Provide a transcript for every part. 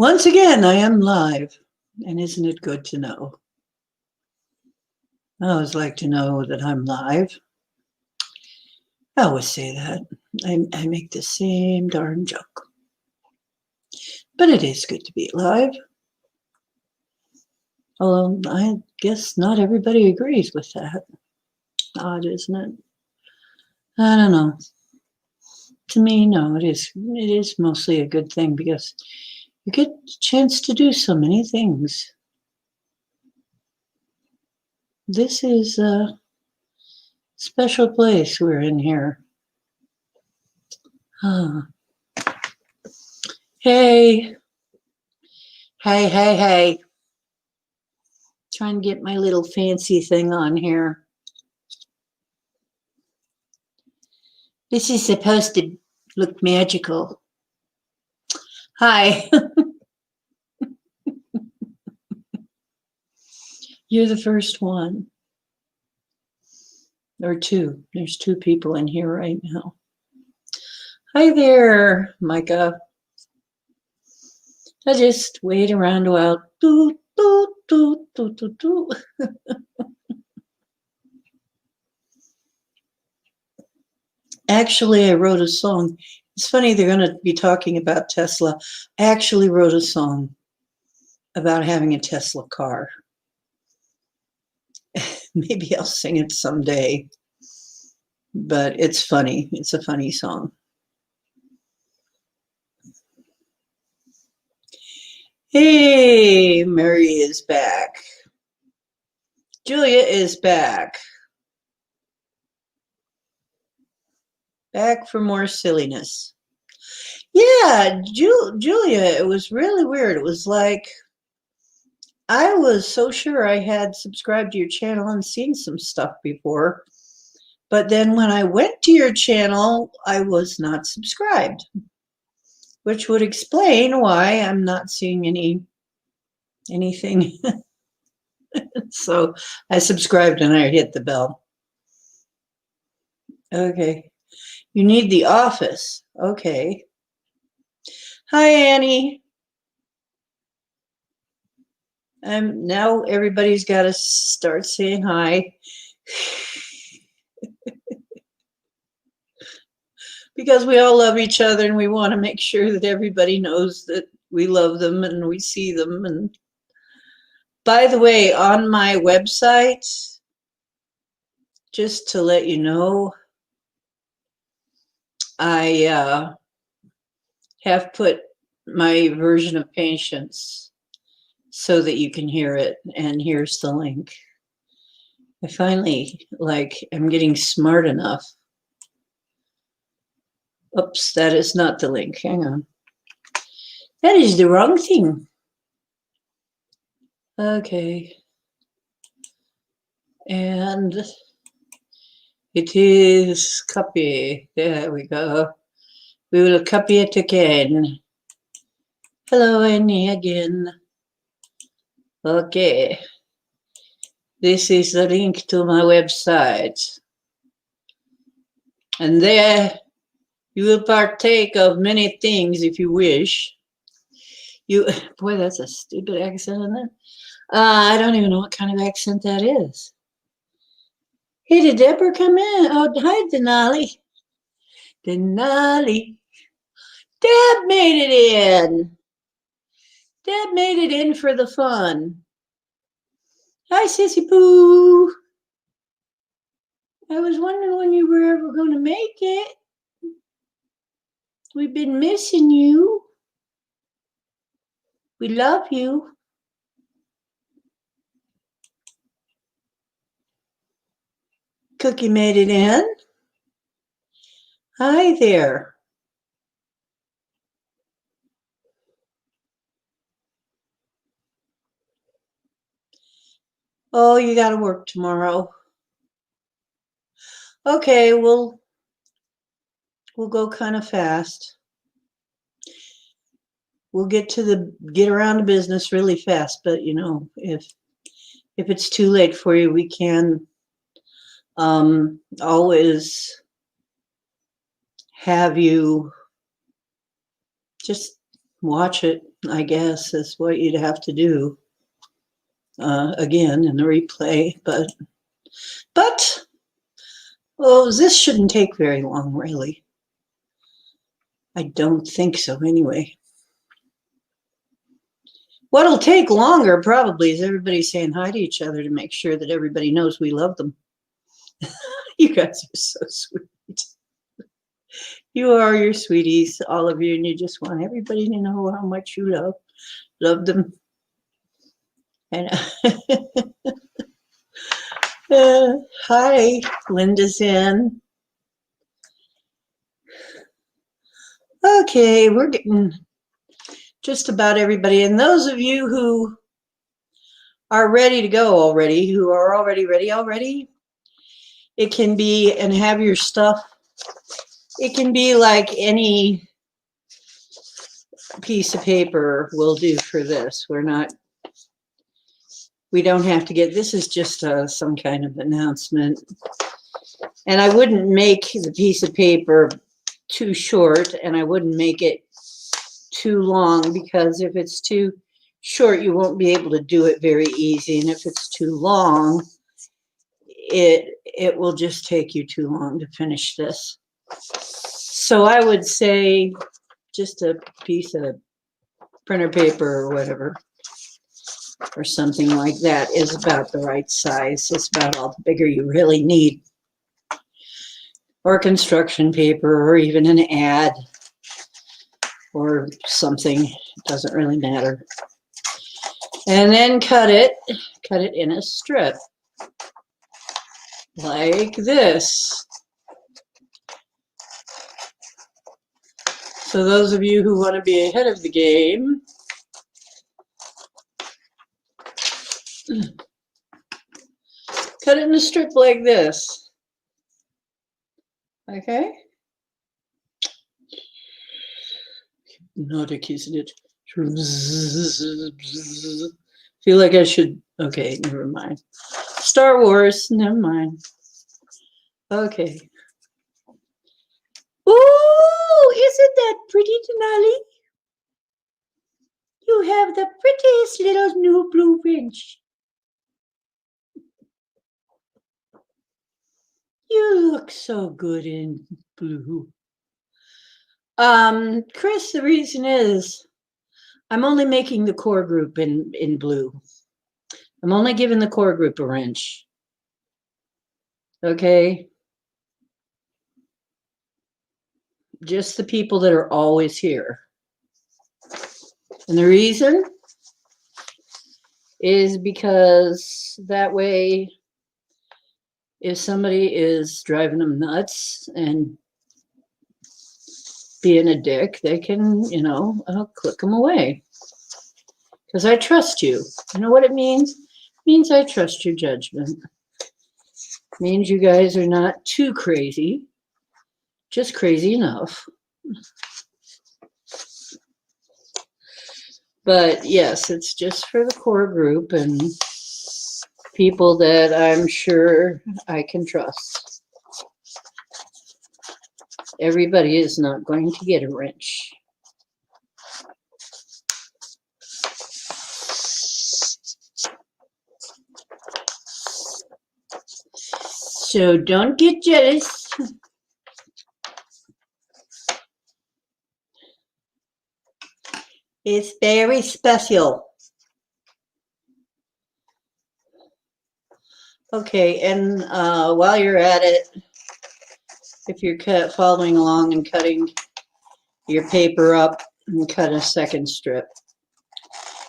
Once again, I am live, and isn't it good to know? I always like to know that I'm live. I always say that. I make the same darn joke. But it is good to be live. Although I guess not everybody agrees with that. Odd, isn't it? I don't know. To me, no, it is mostly a good thing because you get a chance to do so many things. This is a special place we're in here. Hey. Hey. Trying to get my little fancy thing on here. This is supposed to look magical. Hi. You're the first one. Or two. There's two people in here right now. Hi there, Micah. I just wait around a while. Doo, doo, doo, doo, doo, doo. Actually, I wrote a song. It's funny, they're going to be talking about Tesla. I actually wrote a song about having a Tesla car. Maybe I'll sing it someday. But it's funny. It's a funny song. Hey, Mary is back. Julia is back. Back for more silliness. Yeah, Julia, it was really weird. It was like I was so sure I had subscribed to your channel and seen some stuff before. But then when I went to your channel, I was not subscribed, which would explain why I'm not seeing anything. So I subscribed and I hit the bell. Okay. You need the office. Okay. Hi, Annie. Now everybody's got to start saying hi. Because we all love each other and we want to make sure that everybody knows that we love them and we see them. And by the way, on my website, just to let you know, I have put my version of Patience so that you can hear it. And here's the link. I finally, I'm getting smart enough. Oops, that is not the link. Hang on. That is the wrong thing. Okay. And it is copy. There we go. We will copy it again. Hello, Annie again. Okay. This is the link to my website. And there you will partake of many things if you wish. Boy, that's a stupid accent, isn't it? I don't even know what kind of accent that is. Hey, did Deborah come in? Oh, hi, Denali. Denali. Deb made it in. Deb made it in for the fun. Hi, Sissy Pooh. I was wondering when you were ever going to make it. We've been missing you. We love you. Cookie made it in. Hi there. Oh, you got to work tomorrow. Okay, we'll go kind of fast. We'll get around to business really fast, but you know, if it's too late for you, we can always have you just watch it I guess is what you'd have to do again in the replay. But well, this shouldn't take very long, really. I don't think so, anyway. What'll take longer probably is everybody saying hi to each other to make sure that everybody knows we love them. You guys are so sweet. You are your sweeties, all of you, and you just want everybody to know how much you love them. And hi, Linda's in. Okay, we're getting just about everybody. And those of you who are ready to go already, who are already ready already, it can be, and have your stuff, it can be like any piece of paper will do for this. We don't have to get, this is just some kind of announcement. And I wouldn't make the piece of paper too short, and I wouldn't make it too long, because if it's too short, you won't be able to do it very easy. And if it's too long, it will just take you too long to finish this. So I would say just a piece of printer paper or whatever, or something like that, is about the right size. It's about all the bigger you really need. Or construction paper, or even an ad, or something. It doesn't really matter. And then cut it in a strip, like this. So those of you who want to be ahead of the game, cut it in a strip like this. Okay? Hypnotic, isn't it? Feel like I should. Okay, never mind. Star Wars, never mind. Okay. Ooh, isn't that pretty, Denali? You have the prettiest little new blue wrench. You look so good in blue. Chris, the reason is I'm only making the core group in blue. I'm only giving the core group a wrench. Okay? Just the people that are always here. And the reason is because that way, if somebody is driving them nuts and being a dick, they can, click them away. Because I trust you. You know what it means? It means I trust your judgment. It means you guys are not too crazy, just crazy enough. But yes, it's just for the core group and people that I'm sure I can trust. Everybody is not going to get a wrench. So don't get jealous. It's very special. Okay, and while you're at it, if you're following along and cutting your paper up, and cut a second strip,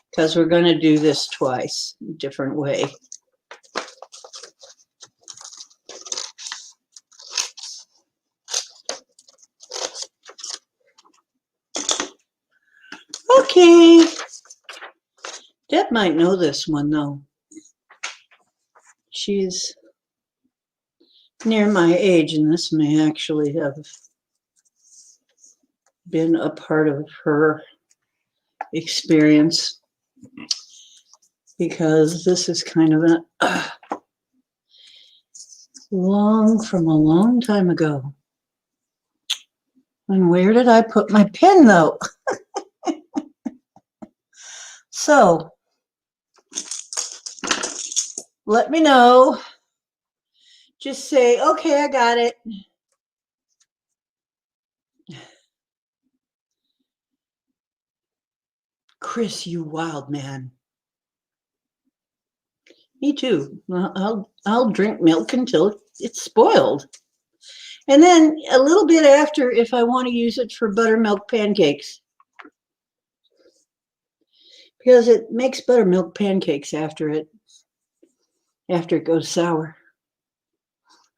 because we're going to do this twice, a different way. Okay. Deb might know this one, though. She's near my age, and this may actually have been a part of her experience, because this is kind of a long time ago. And where did I put my pen, though? So let me know. Just say, okay, I got it. Chris, you wild man. Me too. I'll drink milk until it's spoiled. And then a little bit after, if I want to use it for buttermilk pancakes. Because it makes buttermilk pancakes after it goes sour.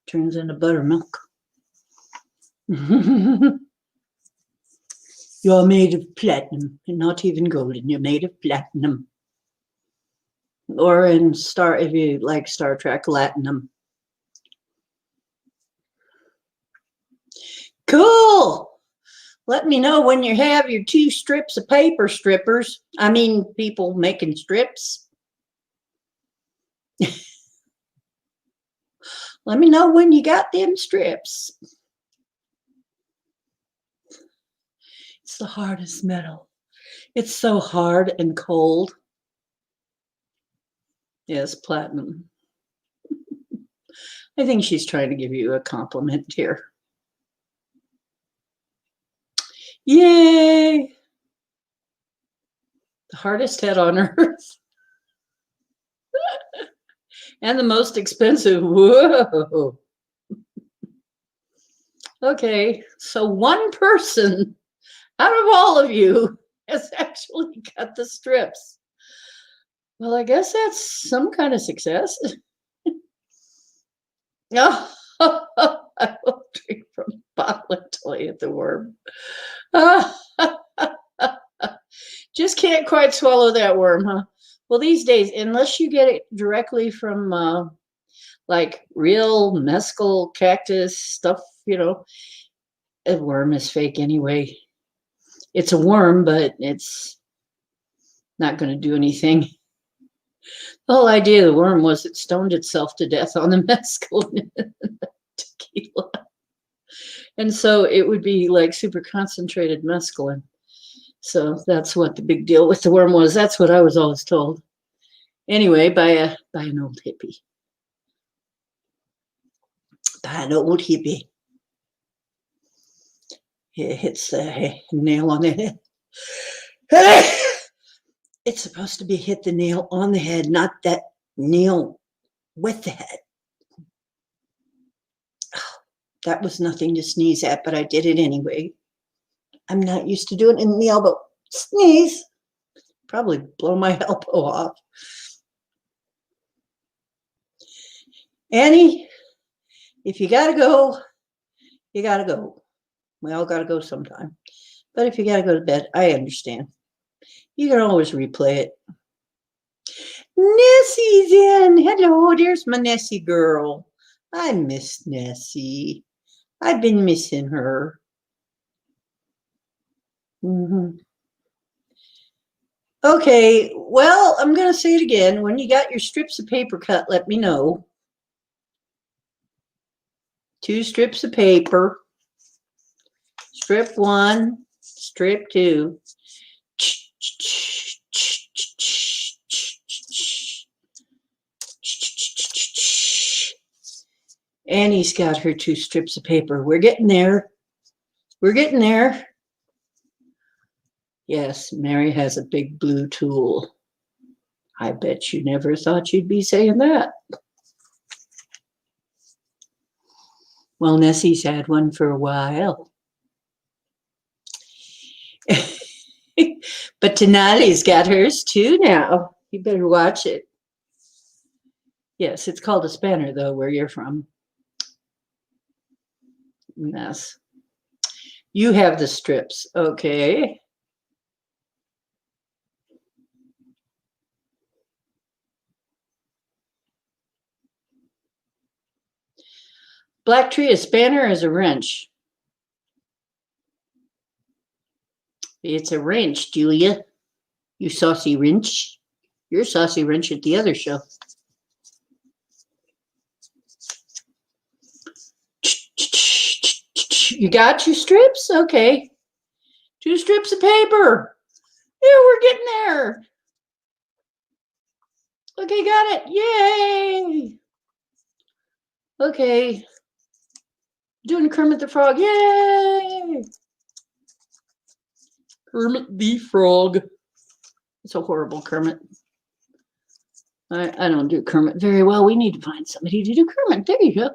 Turns into buttermilk. You're made of platinum, and not even golden. You're made of platinum. Or if you like Star Trek, Latinum. Cool. Let me know when you have your 2 strips of paper, strippers. I mean, people making strips. Let me know when you got them strips. It's the hardest metal. It's so hard and cold. Yes, platinum. I think she's trying to give you a compliment here. Yay! The hardest head on earth. And the most expensive. Whoa. Okay, so one person out of all of you has actually got the strips. Well, I guess that's some kind of success. No, I will drink from the bottle until I hit the worm. Just can't quite swallow that worm, huh? Well, these days, unless you get it directly from like real mescal cactus stuff, a worm is fake anyway. It's a worm, but it's not going to do anything. The whole idea of the worm was it stoned itself to death on the mescaline tequila. And so it would be like super concentrated mescaline. So that's what the big deal with the worm was. That's what I was always told. Anyway, by an old hippie. By an old hippie. It hits the nail on the head. It's supposed to be hit the nail on the head, not that nail with the head. Oh, that was nothing to sneeze at, but I did it anyway. I'm not used to doing it in the elbow. Sneeze. Probably blow my elbow off. Annie, if you got to go, you got to go. We all got to go sometime. But if you got to go to bed, I understand. You can always replay it. Nessie's in. Hello, there's my Nessie girl. I miss Nessie. I've been missing her. Okay, well, I'm going to say it again. When you got your strips of paper cut, let me know. 2 strips of paper. Strip 1, strip 2. Annie's got her 2 strips of paper. We're getting there. We're getting there. Yes, Mary has a big blue tool. I bet you never thought you'd be saying that. Well, Nessie's had one for a while. But Denali's got hers too now. You better watch it. Yes, it's called a spanner, though, where you're from. Mess. You have the strips. Okay. Black tree, a spanner is a wrench. It's a wrench, Julia. You saucy wrench. You're a saucy wrench at the other show. You got your strips? Okay. 2 strips of paper. Yeah, we're getting there. Okay, got it. Yay! Okay. Doing Kermit the Frog. Yay! Kermit the Frog. It's a horrible Kermit. I don't do Kermit very well. We need to find somebody to do Kermit. There you go.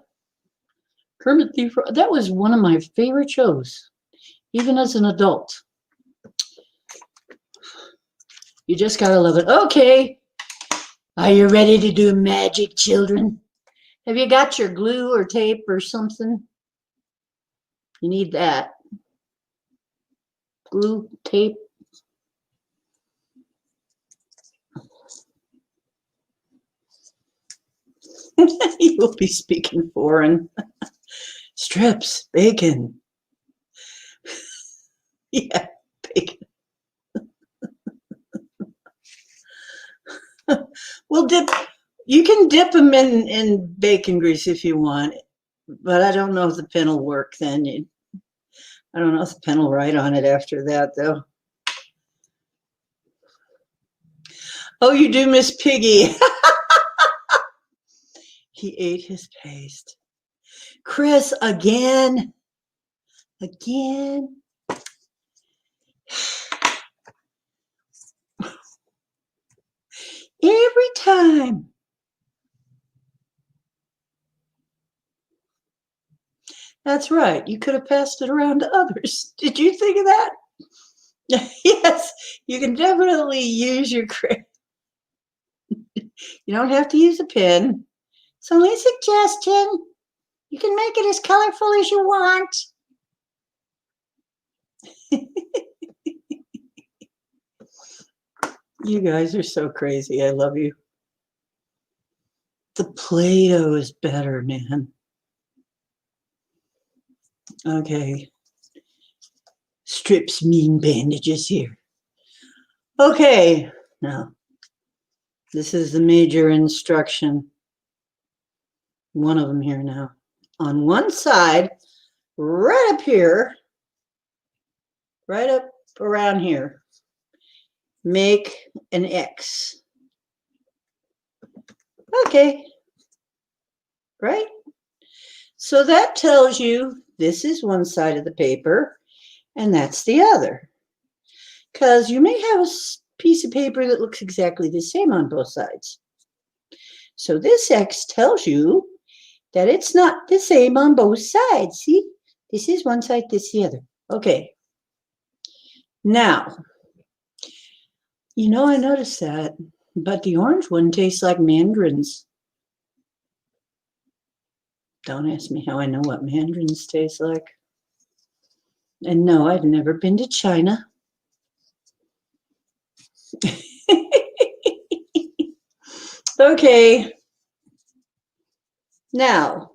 Kermit the Frog. That was one of my favorite shows, even as an adult. You just gotta love it. Okay. Are you ready to do magic, children? Have you got your glue or tape or something? You need that. Glue, tape. You will be speaking foreign. Strips, bacon. Yeah, bacon. Well, you can dip them in bacon grease if you want, but I don't know if the pen will work then. I don't know if the pen will write on it after that, though. Oh, you do, Miss Piggy. He ate his paste. Chris, again. Again. Every time. That's right. You could have passed it around to others. Did you think of that? Yes, you can definitely use your crayon. You don't have to use a pen. It's only a suggestion. You can make it as colorful as you want. You guys are so crazy. I love you. The Play-Doh is better, man. Okay. Strips mean bandages here. Okay. Now, this is the major instruction. One of them here now. On one side, right up here, right up around here, make an X. Okay. Right? So that tells you this is one side of the paper and that's the other. Because you may have a piece of paper that looks exactly the same on both sides. So this X tells you that it's not the same on both sides. See? This is one side, this is the other. Okay. Now, I noticed that, but the orange one tastes like mandarins. Don't ask me how I know what mandarins taste like. And no, I've never been to China. Okay. Now,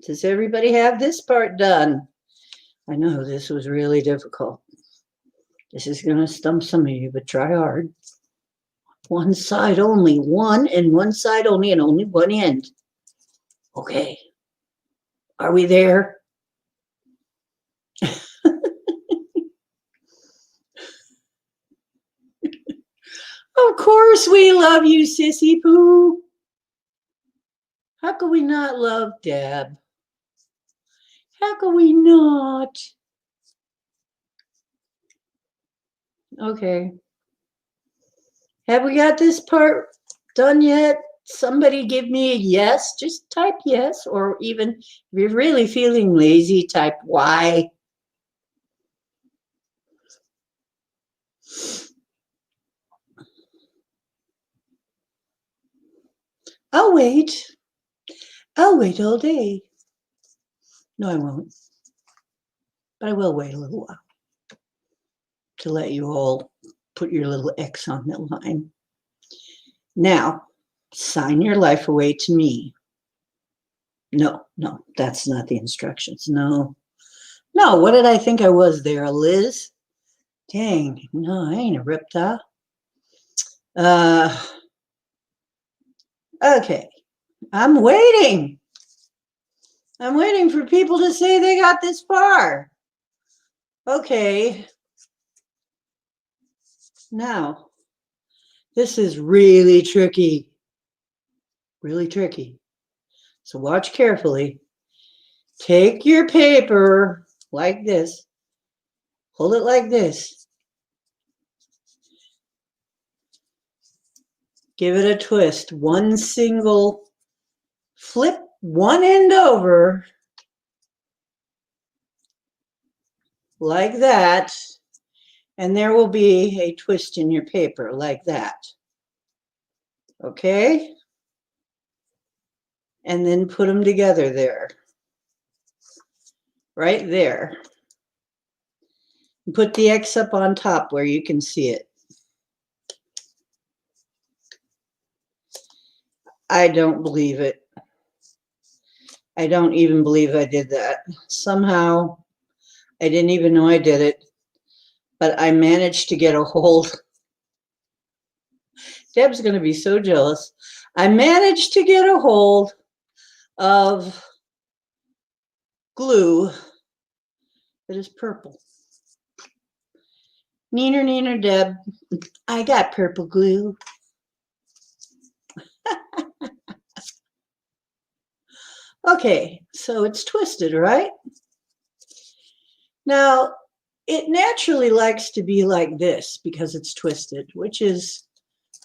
does everybody have this part done? I know this was really difficult. This is going to stump some of you, but try hard. One side only, one and one side only, and only one end. Okay. Are we there? Of course we love you, Sissy Pooh. How could we not love Deb? How could we not? Okay. Have we got this part done yet? Somebody give me a yes. Just type yes, or even if you're really feeling lazy, type Y. I'll wait. I'll wait all day. No, I won't. But I will wait a little while to let you all put your little X on that line. Now, sign your life away to me. No, that's not the instructions. No, what did I think I was there, Liz? Dang, no, I ain't a reptile. Okay, I'm waiting. I'm waiting for people to say they got this far. Okay. Now, this is really tricky. Really tricky. So watch carefully. Take your paper like this. Hold it like this. Give it a twist. One single flip one end over like that. And there will be a twist in your paper like that. Okay? And then put them together there. Right there. And put the X up on top where you can see it. I don't believe it. I don't even believe I did that. Somehow, I didn't even know I did it, but I managed to get a hold. Deb's going to be so jealous. I managed to get a hold of glue that is purple. Neener, neener, Deb, I got purple glue. Okay, so it's twisted, right? Now, it naturally likes to be like this because it's twisted, which is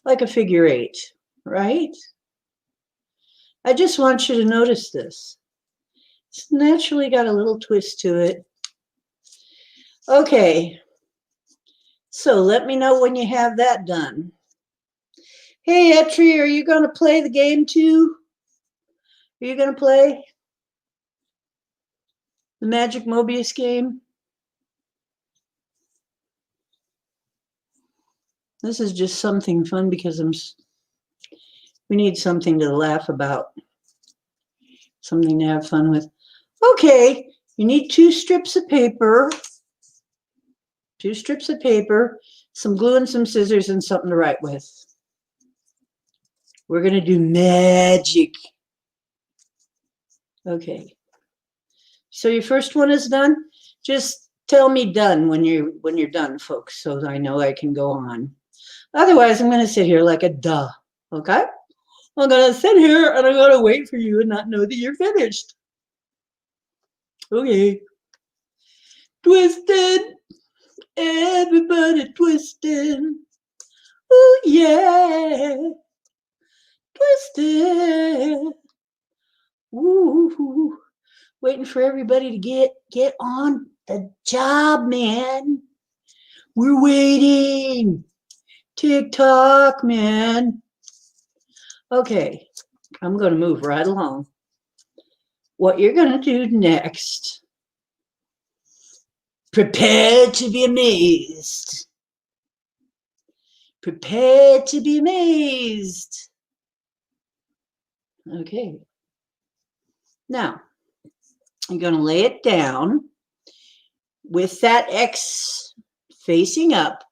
like a figure eight, right? I just want you to notice this. It's naturally got a little twist to it. Okay, so let me know when you have that done. Hey, Etri, are you going to play the game too? Are you going to play the Magic Mobius game? This is just something fun because we need something to laugh about, something to have fun with. Okay, you need 2 strips of paper, 2 strips of paper, some glue and some scissors and something to write with. We're going to do magic. Okay. So your first one is done. Just tell me done when you're done, folks, so I know I can go on. Otherwise, I'm going to sit here like a duh. Okay? I'm going to sit here and I'm going to wait for you and not know that you're finished. Okay. Twisted. Everybody twisting. Ooh, yeah. Twisted. Ooh. Waiting for everybody to get on the job, man. We're waiting. TikTok, man. Okay, I'm going to move right along. What you're going to do next, prepare to be amazed. Prepare to be amazed. Okay. Now, I'm going to lay it down with that X facing up.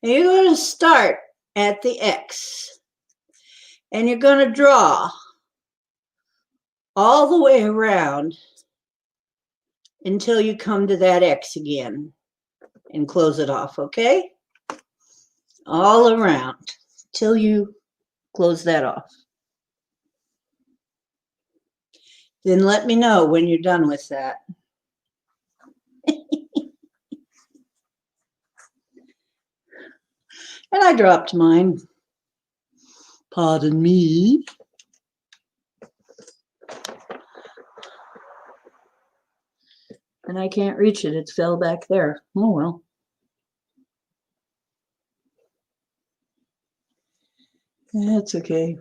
And you're going to start at the X. And you're going to draw all the way around until you come to that X again and close it off, okay? All around till you close that off. Then let me know when you're done with that. And I dropped mine. Pardon me. And I can't reach it. It fell back there. Oh, well. That's okay.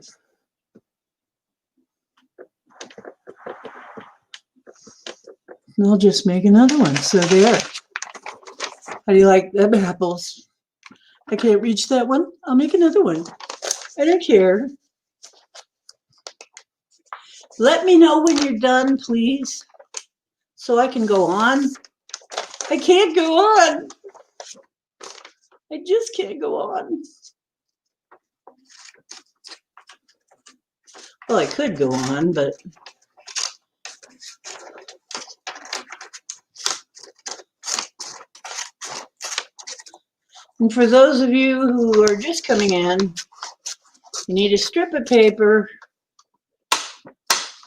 I'll just make another one. So there. How do you like them apples? I can't reach that one. I'll make another one. I don't care. Let me know when you're done, please, so I can go on. I can't go on. I just can't go on. Well, I could go on, but and for those of you who are just coming in, you need a strip of paper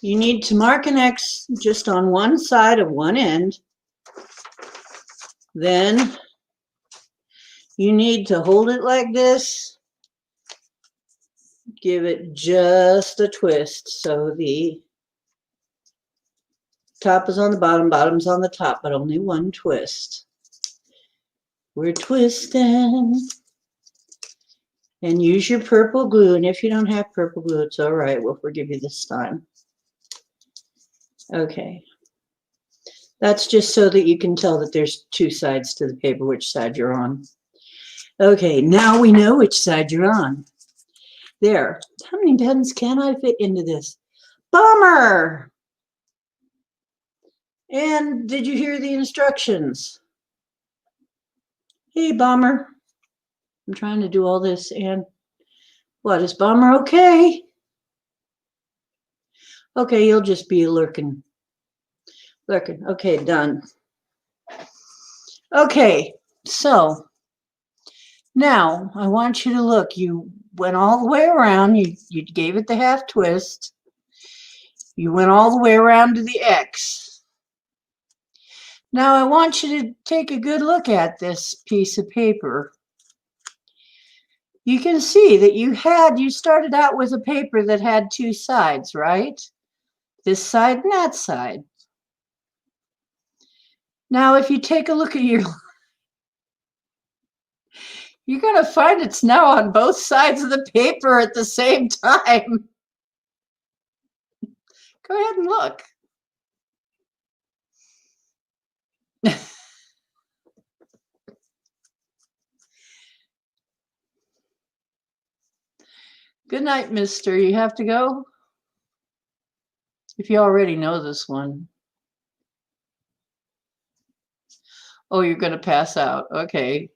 You need to mark an X just on one side of one end. Then you need to hold it like this. Give it just a twist so the top is on the bottom, bottom's on the top, but only one twist. We're twisting. And use your purple glue. And if you don't have purple glue, it's all right. We'll forgive you this time. Okay. That's just so that you can tell that there's two sides to the paper, which side you're on. Okay, now we know which side you're on. There. How many pens can I fit into this? Bummer! And did you hear the instructions? Hey, Bomber. I'm trying to do all this, and what, is Bomber okay? Okay, you'll just be lurking. Lurking. Okay, done. Okay, so now I want you to look. You went all the way around. You gave it the half twist. You went all the way around to the X. Now I want you to take a good look at this piece of paper. You can see that you started out with a paper that had two sides, right? This side and that side. Now, if you take a look at you're going to find it's now on both sides of the paper at the same time. Go ahead and look. Good night, mister. You have to go? If you already know this one. Oh, you're going to pass out. Okay.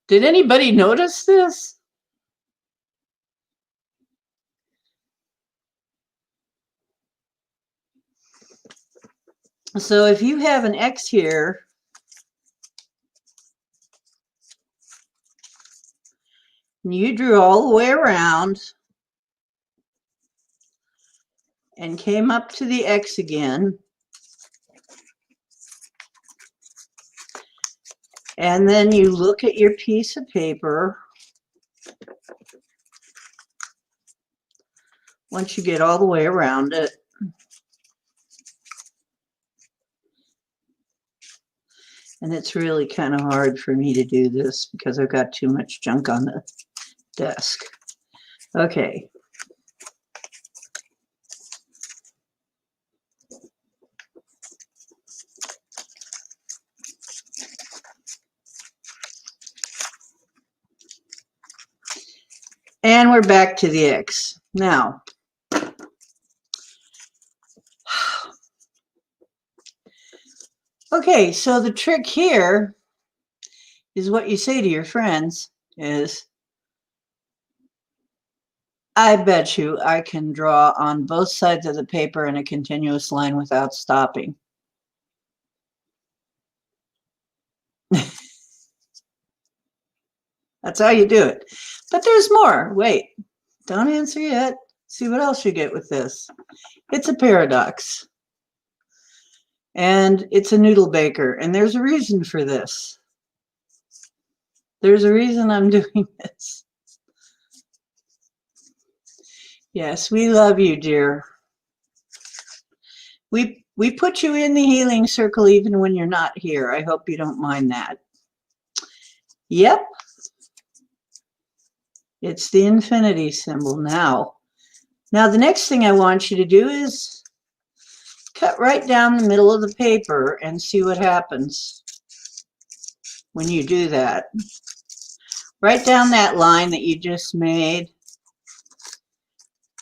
Did anybody notice this? So if you have an X here, and you drew all the way around and came up to the X again, and then you look at your piece of paper. Once you get all the way around it, and it's really kind of hard for me to do this because I've got too much junk on the desk. Okay. And we're back to the X. Now, okay, so the trick here is what you say to your friends is, I bet you I can draw on both sides of the paper in a continuous line without stopping. That's how you do it. But there's more. Wait, don't answer yet. See what else you get with this. It's a paradox. And it's a noodle baker. And there's a reason for this. There's a reason I'm doing this. Yes, we love you, dear. We put you in the healing circle even when you're not here. I hope you don't mind that. Yep. It's the infinity symbol now. Now the next thing I want you to do is cut right down the middle of the paper and see what happens when you do that. Right down that line that you just made.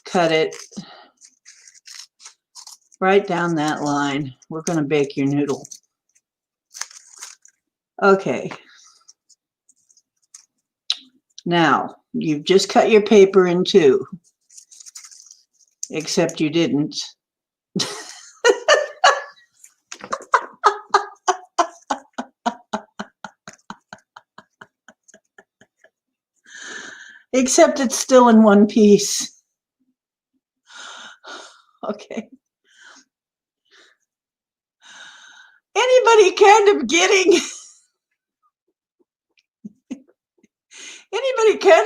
Cut it right down that line. We're going to bake your noodle. Okay. Now, you've just cut your paper in two. Except you didn't. Except it's still in one piece. Anybody kind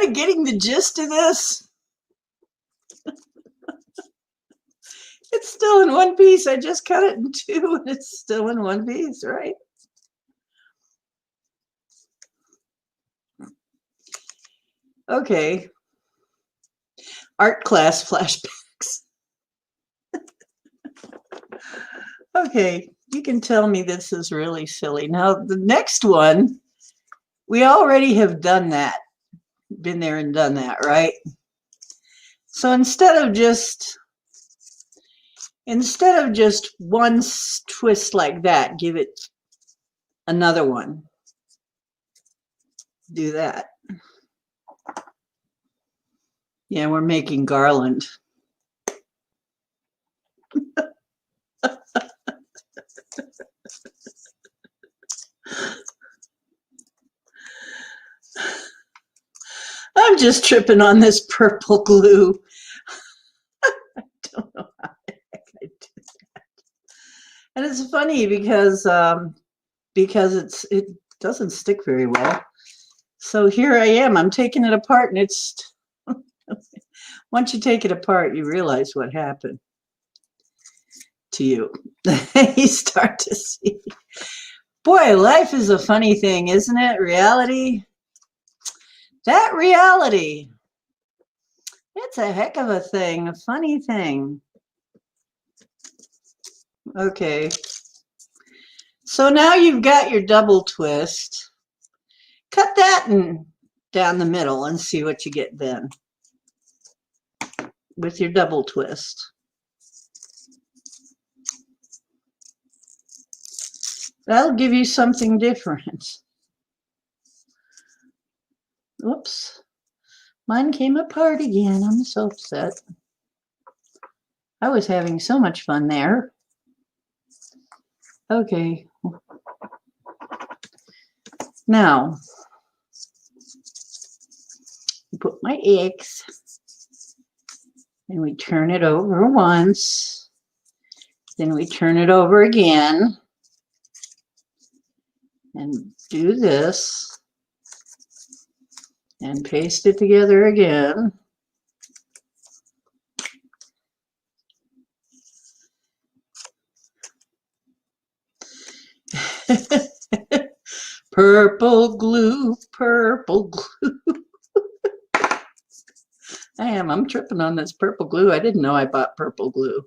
of getting the gist of this? It's still in one piece. I just cut it in two and it's still in one piece, right? Okay. Art class flashbacks. Okay, you can tell me this is really silly. Now, the next one, we already have done that. Been there and done that, right? So instead of just one twist like that, give it another one. Do that. Yeah, we're making garland. I'm just tripping on this purple glue. I don't know how the heck I did that. And it's funny because it doesn't stick very well. So here I am. I'm taking it apart, and it's once you take it apart, you realize what happened to you. You start to see. Boy, life is a funny thing, isn't it? Reality. That reality. It's a heck of a thing, a funny thing. Okay. So now you've got your double twist. Cut that down the middle and see what you get then with your double twist. That'll give you something different. Oops. Mine came apart again. I'm so upset. I was having so much fun there. Okay. Now, put my eggs, and we turn it over once. Then we turn it over again. And do this. And paste it together again. Purple glue, purple glue. I'm tripping on this purple glue. I didn't know I bought purple glue.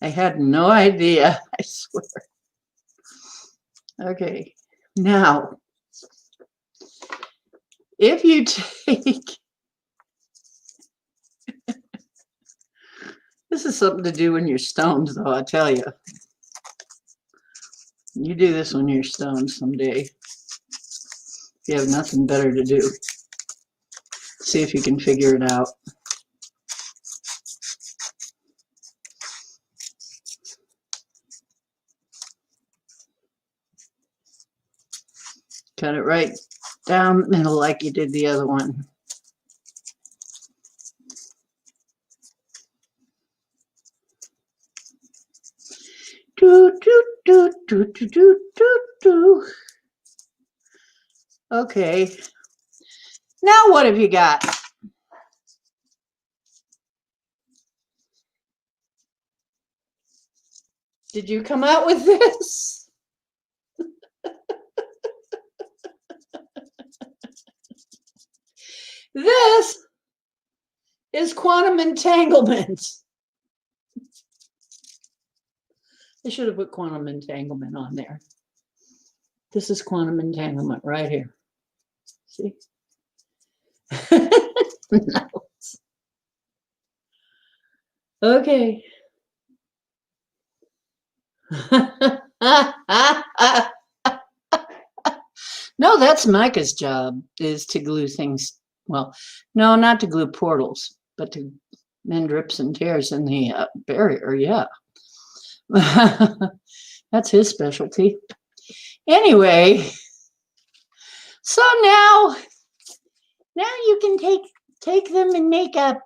I had no idea, I swear. Okay, now, if you take, this is something to do when you're stoned, though, I tell you. You do this when you're stoned someday. If you have nothing better to do. See if you can figure it out. Cut it right down the middle like you did the other one. Do, do, do, do, do, do, do, do. Okay. Now what have you got? Did you come out with this? This is quantum entanglement. I should have put quantum entanglement on there. This is quantum entanglement right here. See? No. Okay. No, that's Micah's job, is to glue things. Well, no, not to glue portals, but to mend rips and tears in the barrier. Yeah. That's his specialty. Anyway, so now you can take them and make a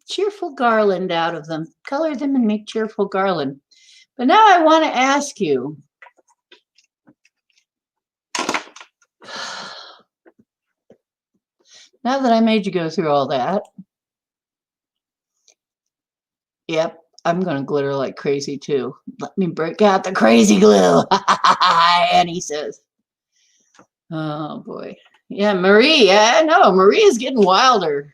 cheerful garland out of them. Color them and make cheerful garland. But now I want to ask you, Now that I made you go through all that, yep, I'm going to glitter like crazy too. Let me break out the crazy glue. Annie says. Oh boy. Yeah, Marie. Yeah, I know. Marie is getting wilder.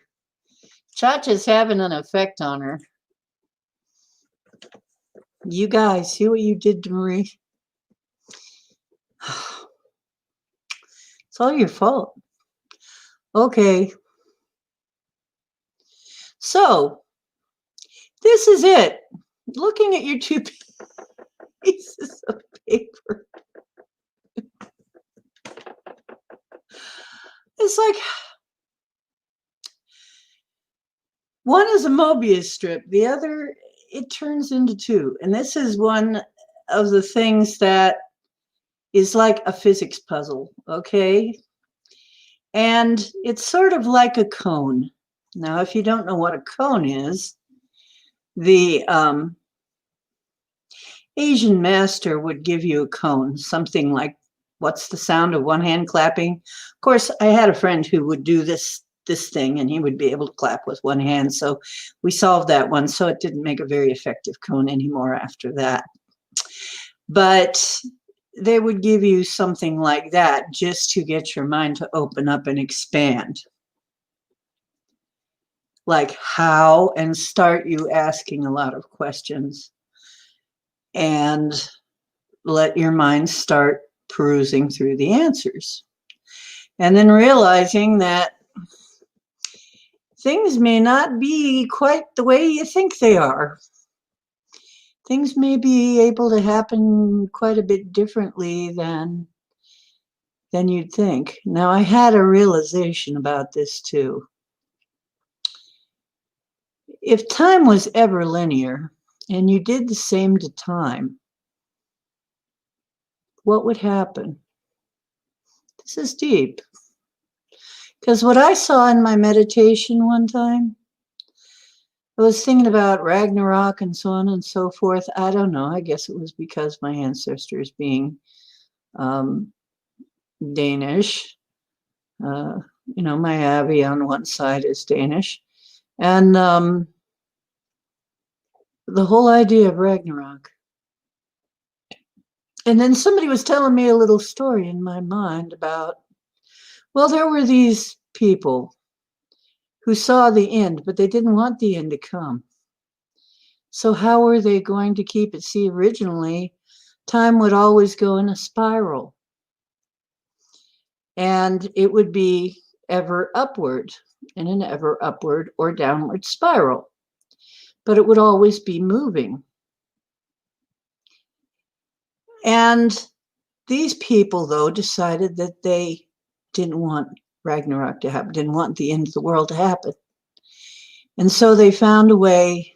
Chacha's having an effect on her. You guys, see what you did to Marie? It's all your fault. Okay. So, this is it. Looking at your two pieces of paper. It's like one is a Mobius strip, the other, it turns into two. And this is one of the things that is like a physics puzzle, okay? And it's sort of like a cone. Now, if you don't know what a cone is, the Asian master would give you a cone, something like, what's the sound of one hand clapping? Of course, I had a friend who would do this thing, and he would be able to clap with one hand. So we solved that one. So it didn't make a very effective cone anymore after that. But they would give you something like that just to get your mind to open up and expand. Like how, and start you asking a lot of questions. And let your mind start perusing through the answers. And then realizing that things may not be quite the way you think they are. Things may be able to happen quite a bit differently than you'd think. Now, I had a realization about this too. If time was ever linear and you did the same to time, what would happen? This is deep. Because what I saw in my meditation one time, I was thinking about Ragnarok and so on and so forth. I don't know. I guess it was because my ancestors being Danish. You know, my Abby on one side is Danish. And the whole idea of Ragnarok. And then somebody was telling me a little story in my mind about, well, there were these people who saw the end, but they didn't want the end to come. So how were they going to keep it? See, originally, time would always go in a spiral. And it would be ever upward, in an ever upward or downward spiral. But it would always be moving. And these people, though, decided that they didn't want Ragnarok to happen, didn't want the end of the world to happen. And so they found a way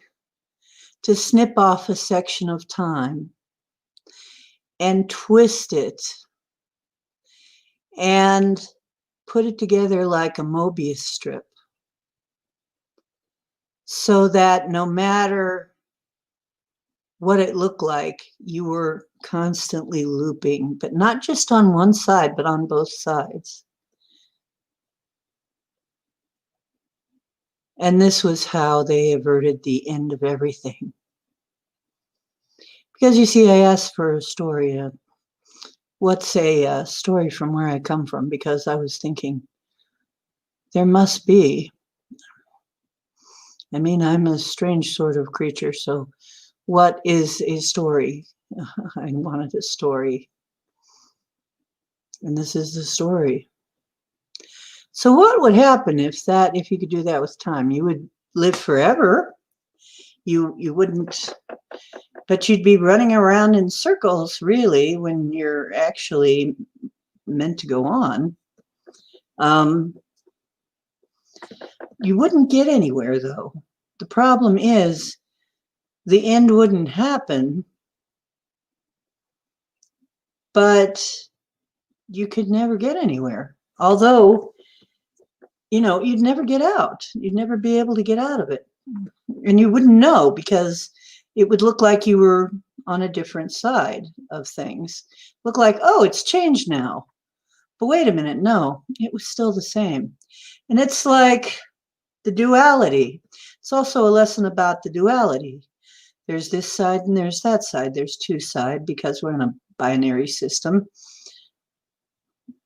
to snip off a section of time and twist it and put it together like a Mobius strip, so that no matter what it looked like, you were constantly looping, but not just on one side, but on both sides. And this was how they averted the end of everything. Because you see, I asked for a story. What's a story from where I come from? Because I was thinking, there must be. I mean, I'm a strange sort of creature, so what is a story? I wanted a story. And this is the story. So what would happen if you could do that with time? You would live forever. You wouldn't, but you'd be running around in circles, really, when you're actually meant to go on. You wouldn't get anywhere, though. The problem is the end wouldn't happen, but you could never get anywhere. Although, you know, you'd never get out. You'd never be able to get out of it. And you wouldn't know, because it would look like you were on a different side of things. Look like, oh, it's changed now. But wait a minute, no, it was still the same. And it's like the duality. It's also a lesson about the duality. There's this side and there's that side. There's two sides because we're in a binary system.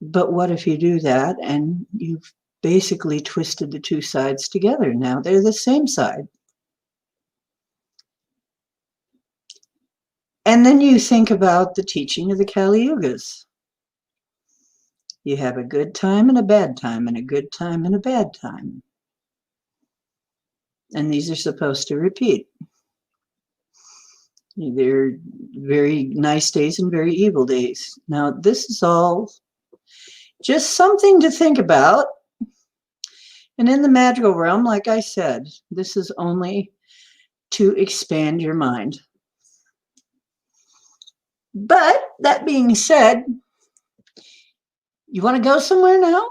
But what if you do that and you've basically twisted the two sides together? Now they're the same side. And then you think about the teaching of the Kali Yugas. You have a good time and a bad time, and a good time and a bad time. And these are supposed to repeat. They're very nice days and very evil days. Now, this is all just something to think about. And in the magical realm, like I said, this is only to expand your mind. But that being said, you want to go somewhere now?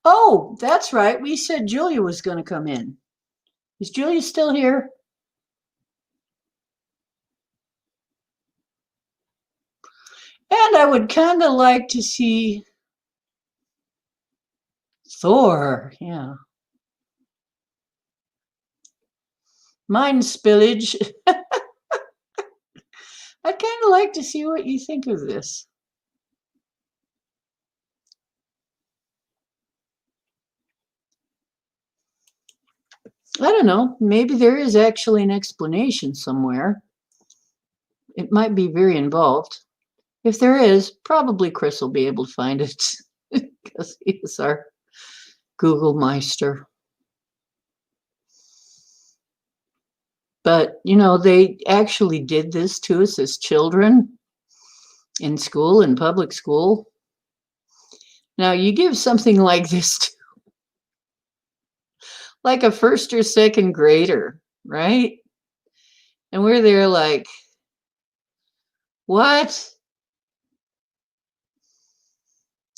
Oh, that's right. We said Julia was going to come in. Is Julia still here? And I would kind of like to see Thor. Yeah. Mind spillage. I'd kind of like to see what you think of this. I don't know. Maybe there is actually an explanation somewhere. It might be very involved. If there is, probably Chris will be able to find it because he is our Google Meister. But, you know, they actually did this to us as children in school, in public school. Now, you give something like this to like a first or second grader, right? And we're there like, what?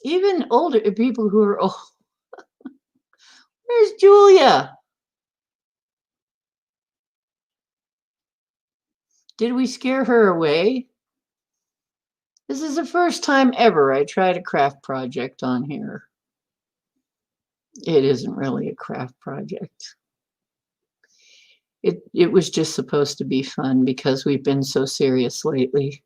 Even older people who are, oh, where's Julia? Did we scare her away? This is the first time ever I tried a craft project on here. It isn't really a craft project. It was just supposed to be fun because we've been so serious lately.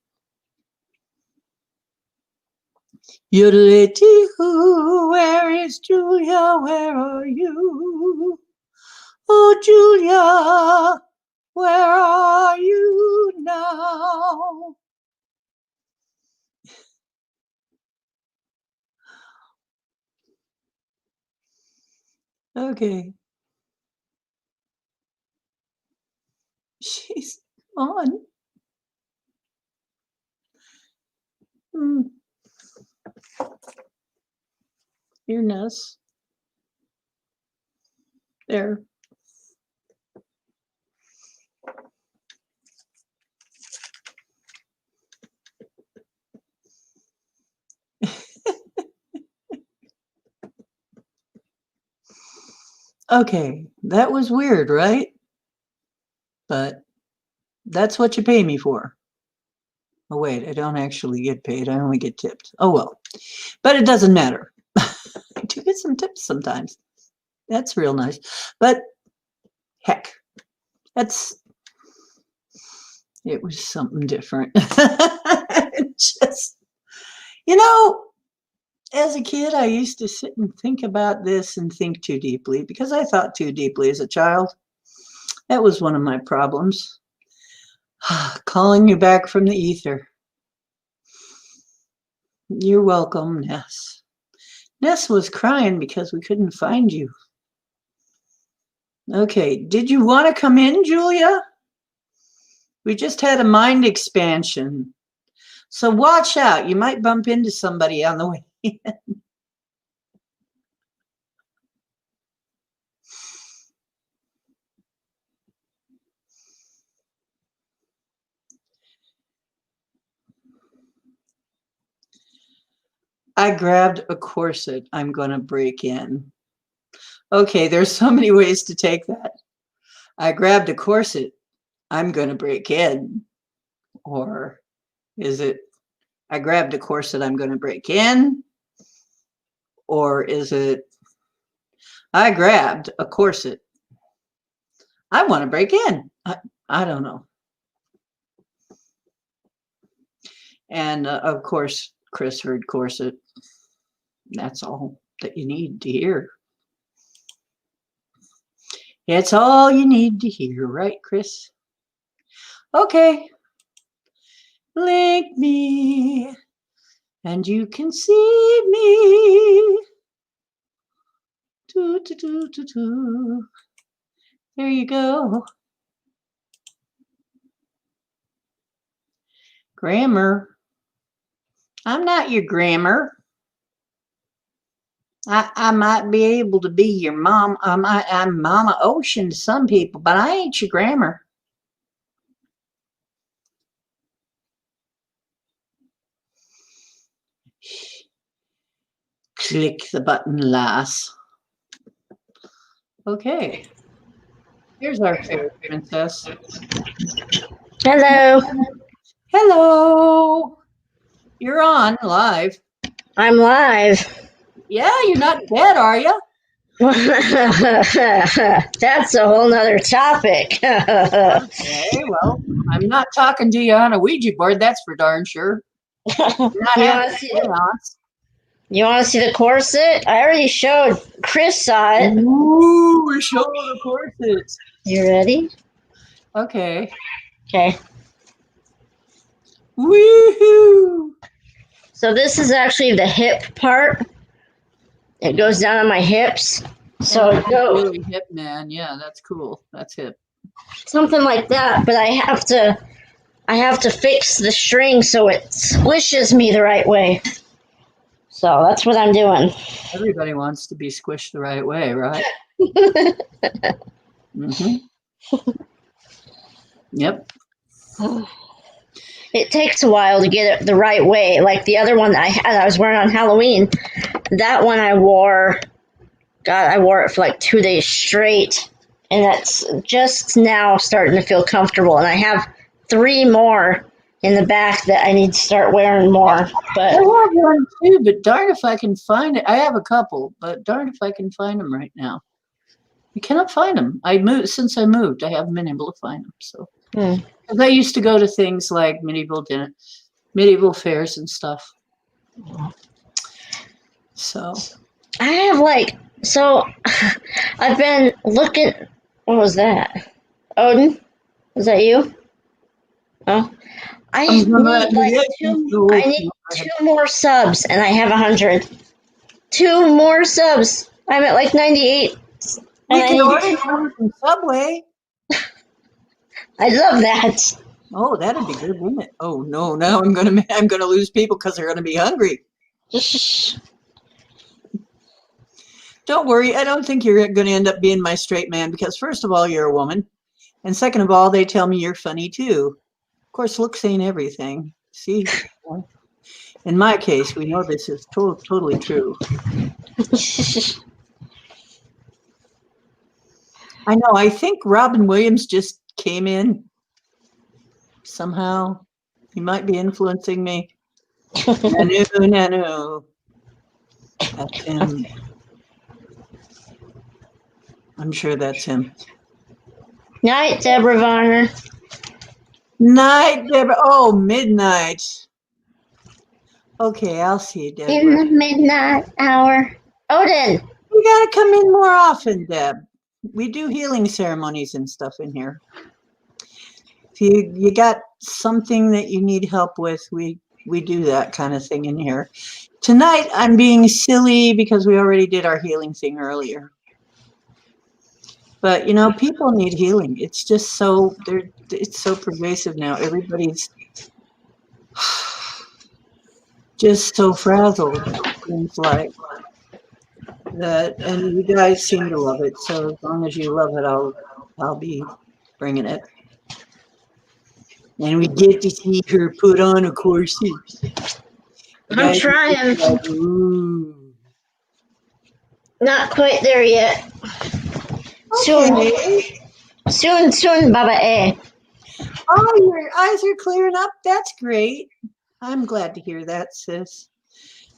Yodelety-hoo, where is Julia? Where are you? Oh, Julia, where are you now? Okay. She's on. Your nest. There. Okay, that was weird, right? But that's what you pay me for. Oh, wait, I don't actually get paid. I only get tipped. Oh, well. But it doesn't matter. I do get some tips sometimes. That's real nice. But heck, it was something different. Just, you know, as a kid, I used to sit and think about this and think too deeply because I thought too deeply as a child. That was one of my problems. Calling you back from the ether. You're welcome, Ness. Ness was crying because we couldn't find you. Okay, did you want to come in, Julia? We just had a mind expansion. So watch out. You might bump into somebody on the way in. I grabbed a corset. I'm going to break in. Okay, there's so many ways to take that. I grabbed a corset. I'm going to break in. Or is it, I grabbed a corset I'm going to break in? Or is it, I grabbed a corset I want to break in? I don't know. And of course, Chris heard corset. That's all that you need to hear. It's all you need to hear, right, Chris? Okay. Blink me, and you can see me. Do, do, do, do, do. There you go. Grammar. I'm not your grammar. I might be able to be your mom. I'm Mama Ocean to some people, but I ain't your grammar. Click the button, lass. Okay. Here's our fairy princess. Hello. Hello. You're on live. I'm live. Yeah, you're not dead, are you? That's a whole nother topic. Okay, well, I'm not talking to you on a Ouija board, that's for darn sure. You want to see the corset? I already showed. Chris saw it. Ooh, we're showing the corsets. You ready? Okay. Okay. Woohoo! So this is actually the hip part. It goes down on my hips. So it goes really hip, man. Yeah, that's cool. That's hip. Something like that, but I have to fix the string so it squishes me the right way. So that's what I'm doing. Everybody wants to be squished the right way, right? Mm-hmm. Yep. It takes a while to get it the right way. Like the other one that I was wearing on Halloween. That one I wore it for like 2 days straight. And that's just now starting to feel comfortable. And I have 3 more in the back that I need to start wearing more. But I have one too, but darn if I can find it. I have a couple, but darn if I can find them right now. I cannot find them. Since I moved, I haven't been able to find them. So, because I used to go to things like medieval fairs and stuff. So, I have I've been looking. What was that? Odin? Was that you? Oh, I need 2 more subs, and I have 100. 2 more subs. I'm at like 98. We can order from Subway. I love that. Oh, that'd be good, wouldn't it? Oh no, now I'm gonna lose people because they're gonna be hungry. Don't worry, I don't think you're gonna end up being my straight man because first of all, you're a woman, and second of all, they tell me you're funny too. Of course, looks ain't everything. See, in my case, we know this is totally true. I know. I think Robin Williams just came in. Somehow, he might be influencing me. Nanu. That's him. I'm sure that's him. Night, Deborah Varner. Night, Deborah. Oh, midnight. Okay, I'll see you, Deborah. In the midnight hour. Odin. You gotta come in more often, Deb. We do healing ceremonies and stuff in here. If you got something that you need help with, we do that kind of thing in here. Tonight, I'm being silly because we already did our healing thing earlier. But, people need healing. It's just it's so pervasive now. Everybody's just so frazzled, seems like. And you guys seem to love it. So as long as you love it, I'll be bringing it. And we get to see her put on a corset. I'm trying. Like, ooh. Not quite there yet. Okay. Soon, Baba A. Oh, your eyes are clearing up. That's great. I'm glad to hear that, sis.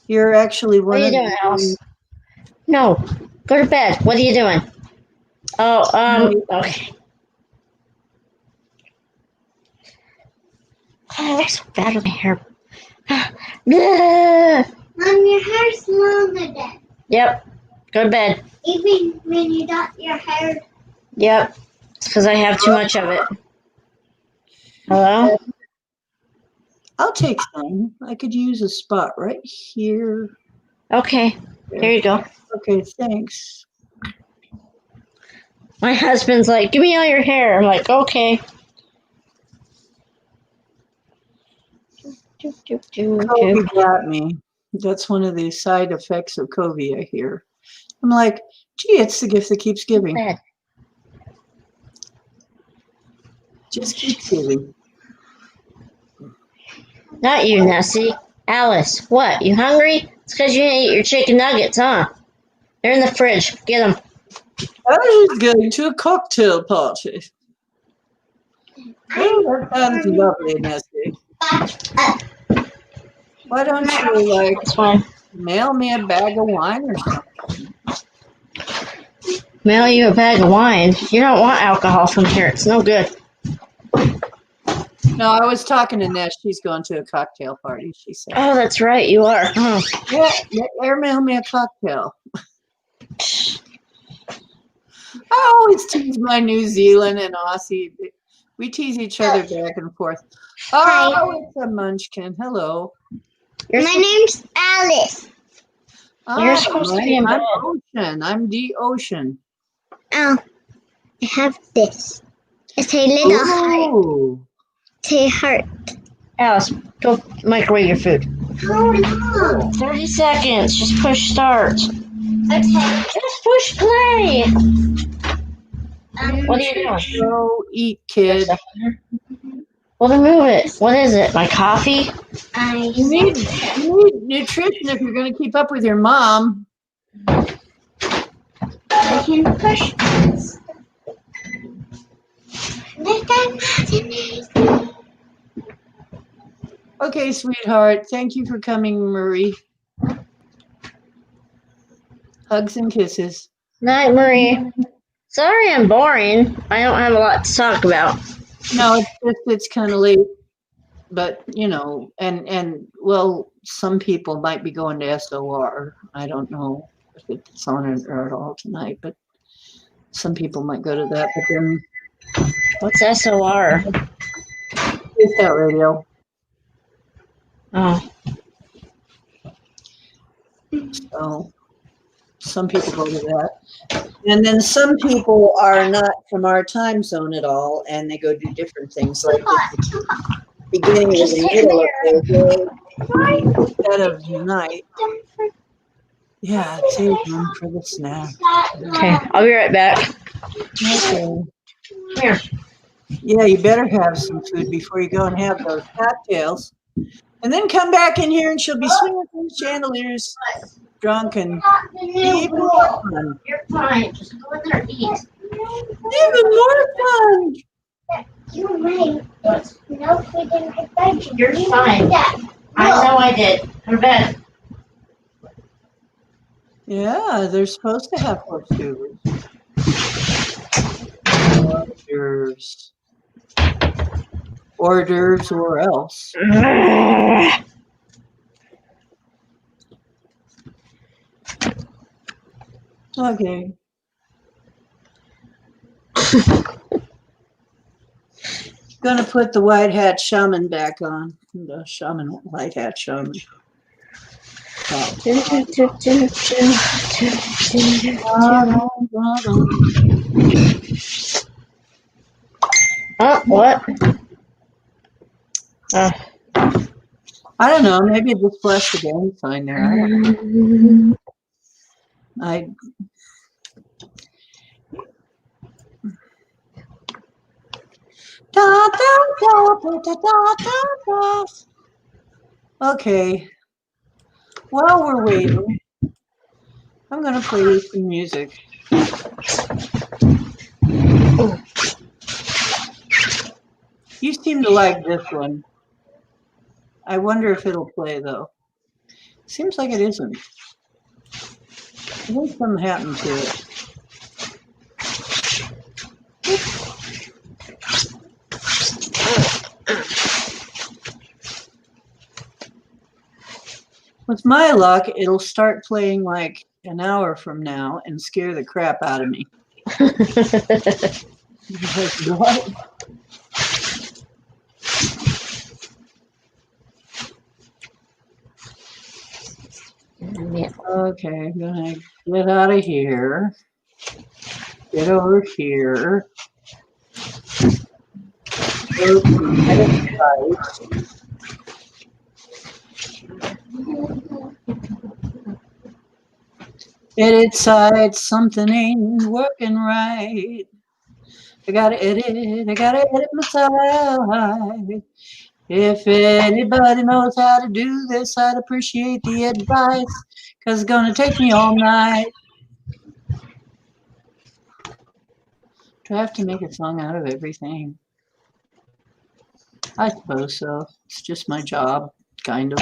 You're actually What one are you of doing, the Alice? No, go to bed. What are you doing? Oh, okay. Oh, I look so bad with my hair. Mom, your hair's longer then. Yep. Go to bed. Even when you got your hair. Yep. It's because I have too much of it. Hello? I'll take some. I could use a spot right here. Okay. Here you go. Okay, thanks. My husband's like, give me all your hair. I'm like, okay. COVID got me. That's one of the side effects of COVID, I hear. I'm like, gee, it's the gift that keeps giving. Bed. Just keeps giving. Not you, Nessie. Alice, what? You hungry? It's because you didn't eat your chicken nuggets, huh? They're in the fridge. Get them. I was going to a cocktail party. Oh, that sounds lovely, Nessie. Why don't you, like, It's fine. mail me a bag of wine or something? Mail you a bag of wine. You don't want alcohol from here. It's no good. No, I was talking to Ness. She's going to a cocktail party, she said. Oh, that's right. You are. Oh. Yeah, airmail me a cocktail. I always tease my New Zealand and Aussie. We tease each other back and forth. Oh, it's a munchkin. Hello. My name's Alice. You're supposed to be in I'm bed. Ocean. I'm the Ocean. Oh, I have this. It's a little heart. Ooh. It's a heart. Alice, go microwave your food. How long? 30 seconds. Just push start. Okay. Just push play. What are you doing? Go eat, kid. Well, then move it. What is it? My coffee? You need nutrition if you're going to keep up with your mom. I can push this. Okay, sweetheart. Thank you for coming, Marie. Hugs and kisses. Night, Marie. Sorry I'm boring. I don't have a lot to talk about. No, it's kind of late, but you know, and well, some people might be going to SOR. I don't know if it's on it or at all tonight, but some people might go to that. But then, What's SOR? it's that radio. Oh. So some people go to that. And then some people are not from our time zone at all, and they go do different things, like beginning of the middle of their day instead of night. Yeah, save room for the snack. Okay, I'll be right back. Okay. Here. Yeah, you better have some food before you go and have those cocktails. And then come back in here and she'll be swinging from the chandeliers, drunk and even more fun. You're fine. Just go in there and eat. Even more fun. You're right. There's no food in my bedroom. You're fine. I know I did. Go to bed. Yeah, they're supposed to have hors d'oeuvres. Hors d'oeuvres. Hors d'oeuvres or else. Okay. Gonna put the white hat shaman back on. The shaman, white hat shaman. Oh, what? I don't know. Maybe it just flashed the gang sign there. I don't know. Okay. While we're waiting, I'm gonna play you some music. You seem to like this one. I wonder if it'll play, though. Seems like it isn't. I think something happened to it. With my luck, it'll start playing like an hour from now and scare the crap out of me. What? Okay, I'm gonna get out of here. Get over here. Edit side, something ain't working right. I gotta edit my side. If anybody knows how to do this, I'd appreciate the advice, because it's gonna take me all night. Do I have to make a song out of everything? I suppose so. It's just my job, kind of.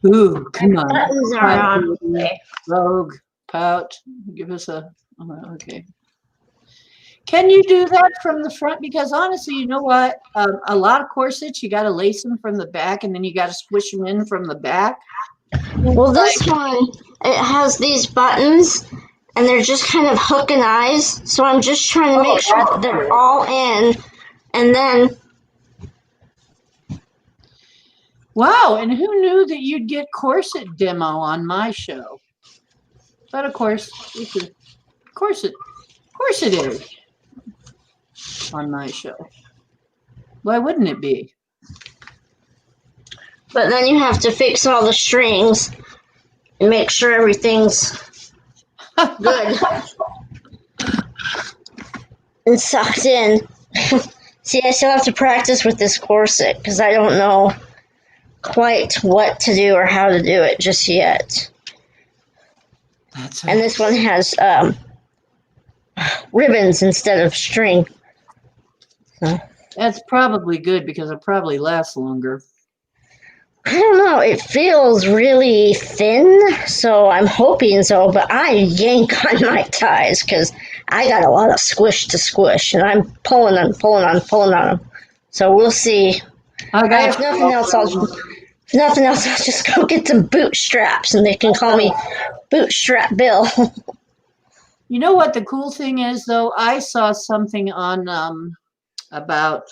Ooh, come on. Buttons are on. Okay. Rogue, pout, give us a, okay. Can you do that from the front? Because honestly, you know what? A lot of corsets, you got to lace them from the back and then you got to squish them in from the back. Well, this one, it has these buttons and they're just kind of hook and eyes. So I'm just trying to make sure that they're all in. And then... Wow, and who knew that you'd get corset demo on my show? But of course, this is corset is on my show. Why wouldn't it be? But then you have to fix all the strings and make sure everything's good and sucked in. See, I still have to practice with this corset because I don't know quite what to do or how to do it just yet. And this one has ribbons instead of string. So. That's probably good because it probably lasts longer. I don't know. It feels really thin, so I'm hoping so. But I yank on my ties because I got a lot of squish to squish, and I'm pulling on them. So we'll see. If nothing else, I'll just go get some bootstraps, and they can call me Bootstrap Bill. You know what the cool thing is, though? I saw something on about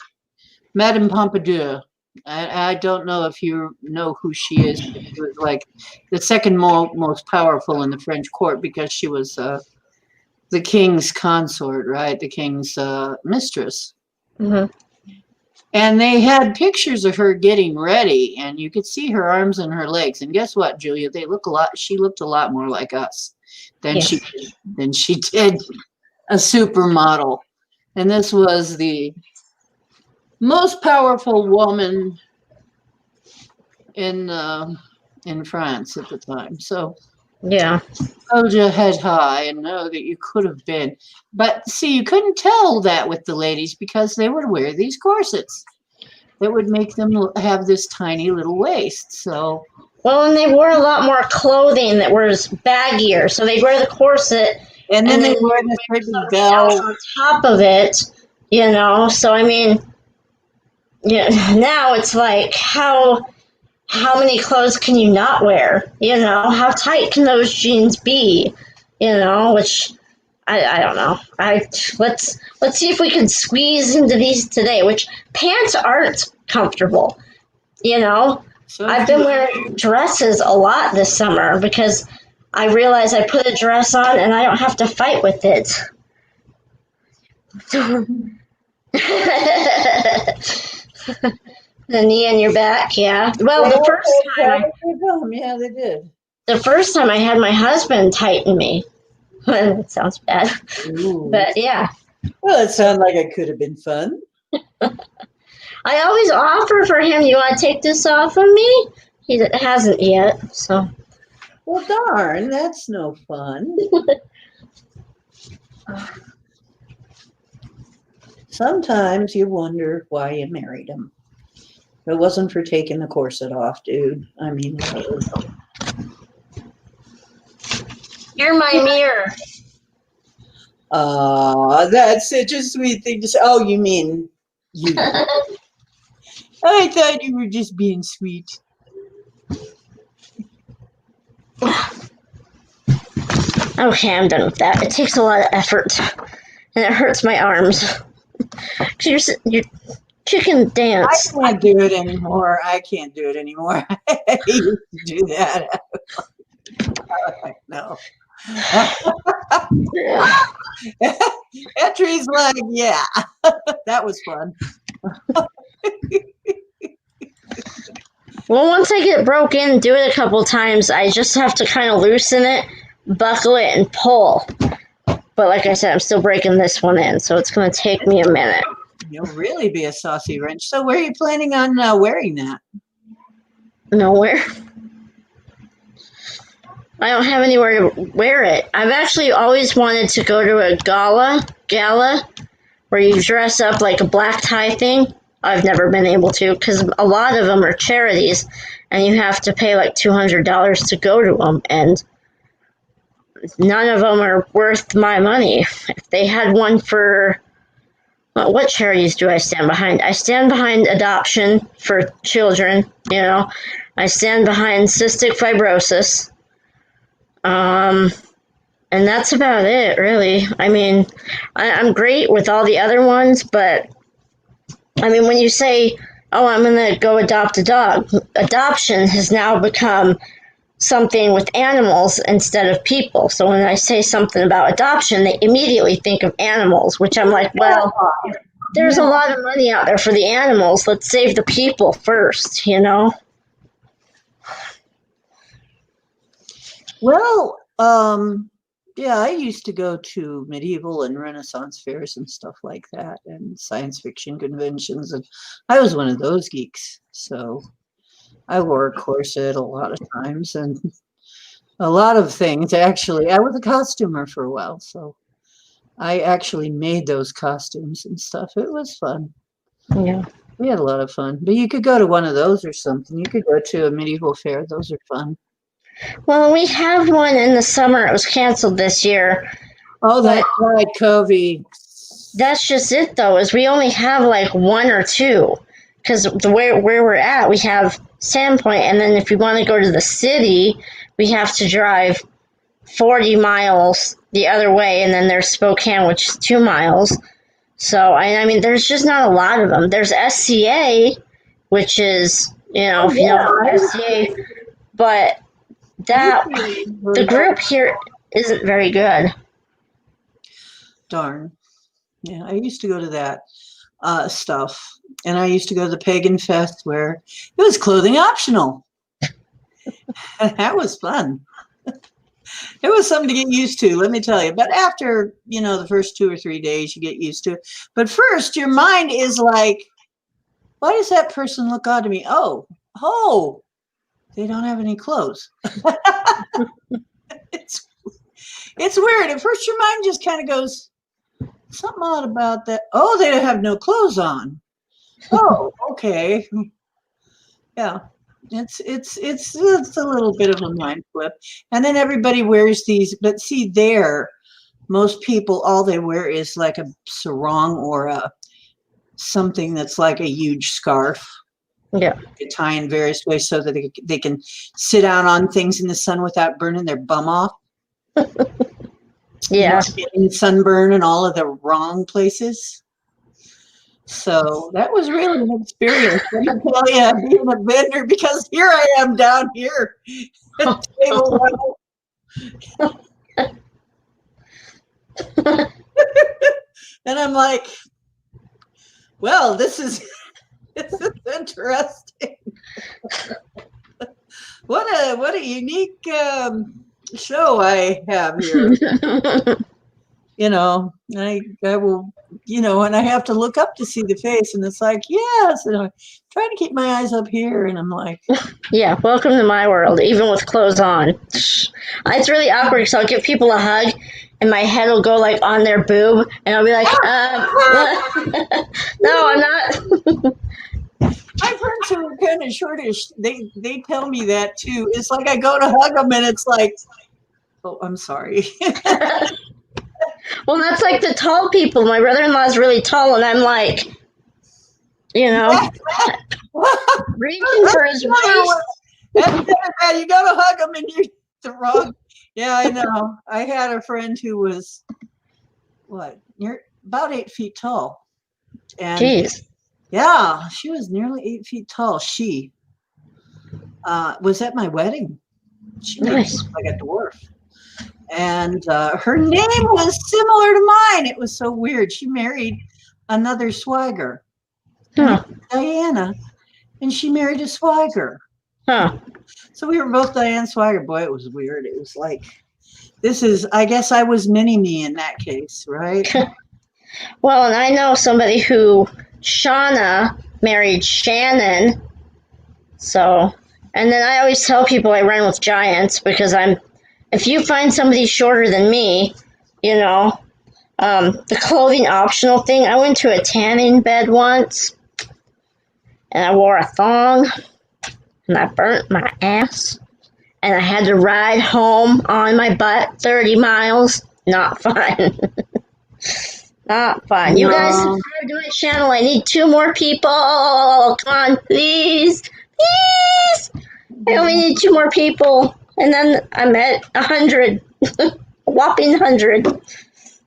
Madame Pompadour. I don't know if you know who she is. But she was like the second most powerful in the French court because she was the king's consort, right? The king's mistress. Mm-hmm. And they had pictures of her getting ready, and you could see her arms and her legs. And guess what, Julia? She looked a lot more like us than she did a supermodel. And this was the most powerful woman in France at the time. So yeah, hold your head high and know that you could have been. But see, you couldn't tell that with the ladies because they would wear these corsets that would make them have this tiny little waist. So well, and they wore a lot more clothing that was baggier. So they'd wear the corset, and then they wore this freaking belt on top of it. You know, so I mean, yeah. Now it's like how many clothes can you not wear? You know, how tight can those jeans be? You know, which I don't know. Let's see if we can squeeze into these today. Which pants aren't comfortable. You know, so I've been wearing dresses a lot this summer because I realize I put a dress on and I don't have to fight with it. The knee and your back, yeah. Well, the first time, yeah, they did. The first time I had my husband tighten me. That sounds bad, but yeah. Well, it sounded like it could have been fun. I always offer for him. You want to take this off of me? He hasn't yet, so Well, darn, that's no fun. Sometimes you wonder why you married him. If it wasn't for taking the corset off, dude. I mean, really. You're my mirror. That's such a sweet thing to say. Oh, you mean you? I thought you were just being sweet. Okay, I'm done with that. It takes a lot of effort, and it hurts my arms. Your chicken dance. I can't do it anymore. I can't do it anymore. I used to do that. No. That tree's like, yeah, that was fun. Well, once I get broken, do it a couple times, I just have to kind of loosen it, buckle it, and pull. But like I said, I'm still breaking this one in, so it's going to take me a minute. You'll really be a saucy wrench. So where are you planning on wearing that? Nowhere. I don't have anywhere to wear it. I've actually always wanted to go to a gala, where you dress up like a black tie thing. I've never been able to, because a lot of them are charities, and you have to pay like $200 to go to them, and none of them are worth my money. If they had one for, well, what charities do I stand behind? I stand behind adoption for children, you know. I stand behind cystic fibrosis. And that's about it, really. I mean, I'm great with all the other ones, but I mean, when you say, oh, I'm going to go adopt a dog, adoption has now become something with animals instead of people. So when I say something about adoption, they immediately think of animals, which I'm like, well, there's a lot of money out there for the animals. Let's save the people first, you know? Well, yeah, I used to go to medieval and Renaissance fairs and stuff like that, and science fiction conventions, and I was one of those geeks. So I wore a corset a lot of times, and a lot of things. Actually, I was a costumer for a while, so I actually made those costumes and stuff. It was fun. Yeah. We had a lot of fun. But you could go to one of those or something. You could go to a medieval fair. Those are fun. Well, we have one in the summer. It was canceled this year. Oh, that's right, Covey. That's just it, though, is we only have like one or two. Because where we're at, we have Sandpoint, and then if we want to go to the city, we have to drive 40 miles the other way, and then there's Spokane, which is 2 miles. So, I mean, there's just not a lot of them. There's SCA, which is, you know, if you know SCA, but the group here isn't very good. Darn. Yeah, I used to go to that stuff. And I used to go to the Pagan Fest where it was clothing optional. That was fun. It was something to get used to, let me tell you. But after, you know, the first 2 or 3 days, you get used to it. But first, your mind is like, why does that person look odd to me? Oh, they don't have any clothes. It's weird. At first, your mind just kind of goes, something odd about that. Oh, they have no clothes on. Oh, okay. Yeah. It's a little bit of a mind flip. And then everybody wears these, but see there, most people, all they wear is like a sarong or something that's like a huge scarf. Yeah. They tie in various ways so that they can sit out on things in the sun without burning their bum off. Yeah. Getting sunburn in all of the wrong places. So that was really an experience. Let me tell you, being a vendor, because here I am down here at table level. And I'm like, well, this is interesting. What a unique show I have here. you know, I will, you know, and I have to look up to see the face, and it's like, yes, and I'm trying to keep my eyes up here, and I'm like, Yeah, welcome to my world, even with clothes on. It's really awkward, so I'll give people a hug, and my head will go like on their boob, and I'll be like, no, I'm not. my friends who are kind of shortish, they tell me that too. It's like I go to hug them, and it's like, oh, I'm sorry. Well, that's like the tall people. My brother-in-law is really tall, and I'm like, you know, reaching for his waist. You go to hug them, and you're the wrong. Yeah, I know. I had a friend who was near about 8 feet tall, and Jeez. yeah, she was nearly 8 feet tall. She was at my wedding. She made me Nice. look like a dwarf. And her name was similar to mine. It was so weird. She married another swagger, Huh. Diana, and she married a swagger. Huh. So we were both Diane Swagger. Boy, it was weird. It was like, I guess I was mini-me in that case, right? Well, and I know somebody who, Shauna, married Shannon. So, and then I always tell people I run with giants because if you find somebody shorter than me, you know, the clothing optional thing, I went to a tanning bed once and I wore a thong and I burnt my ass and I had to ride home on my butt 30 miles. Not fun. Not fun. You guys subscribe to my channel. I need 2 more people. Come on, please. Please. I only need 2 more people. And then I'm at 100. A whopping 100. Well,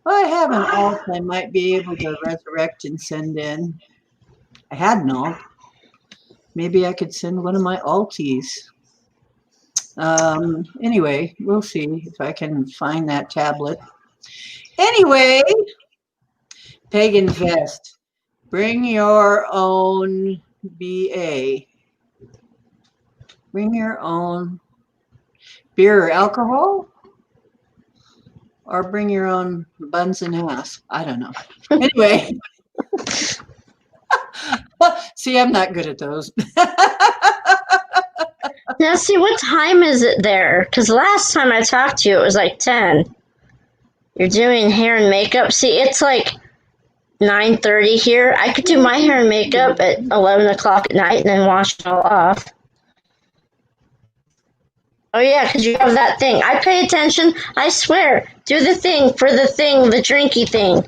I have an alt I might be able to resurrect and send in. I had an alt. Maybe I could send one of my alties. Anyway, we'll see if I can find that tablet. Anyway, Pagan Fest. Bring your own BA. Bring your own beer or alcohol, or bring your own buns and ass. I don't know. Anyway, see, I'm not good at those. Now, see, what time is it there? Because last time I talked to you, it was like 10. You're doing hair and makeup. See, it's like 9:30 here. I could do my hair and makeup at 11 o'clock at night and then wash it all off. Oh, yeah, because you have that thing. I pay attention. I swear. Do the thing for the thing, the drinky thing.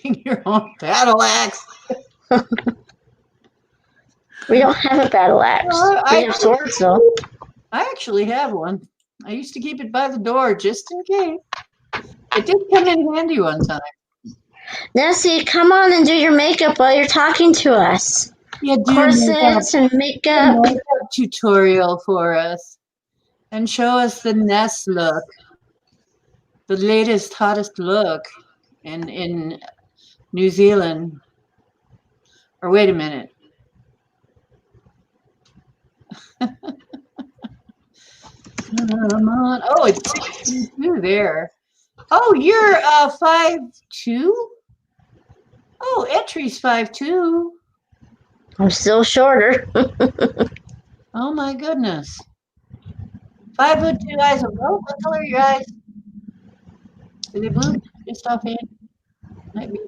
Bring your own battle axe. We don't have a battle axe. We have swords, though. I actually have one. I used to keep it by the door just in case. It did come in handy one time. Nessie, come on and do your makeup while you're talking to us. Yeah, corsets and makeup. Makeup tutorial for us. And show us the Nest look. The latest, hottest look in New Zealand. Or wait a minute. Come on. Oh, it's 6'2" there. Oh, you're 5'2"? Oh, Entry's 5'2". I'm still shorter. Oh my goodness. 5'2" eyes. Oh, what color are your eyes? Are they blue? Just offhand? Might be.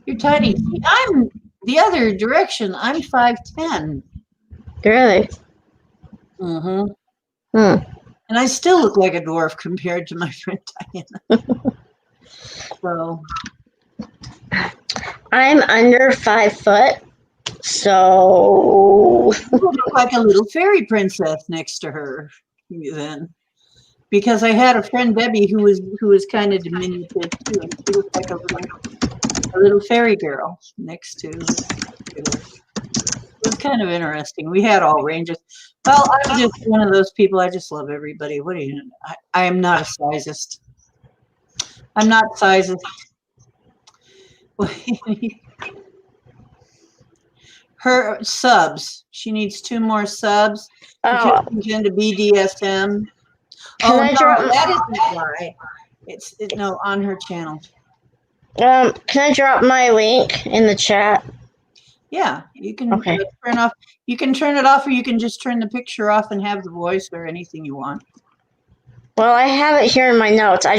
You're tiny. See, I'm the other direction. I'm 5'10". Really? Mm-hmm. Hmm. And I still look like a dwarf compared to my friend Diana. So I'm under 5 foot, so you look like a little fairy princess next to her then. Because I had a friend Debbie who was kind of diminutive too, and she looked like a little fairy girl next to her. It was kind of interesting. We had all ranges. Well, I'm just one of those people. I just love everybody. What do you know? I am not a sizist. I'm not sizist. Her subs. She needs 2 more subs. oh, She's into BDSM. Can Oh I no, draw- that isn't why. No, on her channel. Can I drop my link in the chat? Yeah, you can Okay. turn off. You can turn it off, or you can just turn the picture off and have the voice or anything you want. Well, I have it here in my notes. I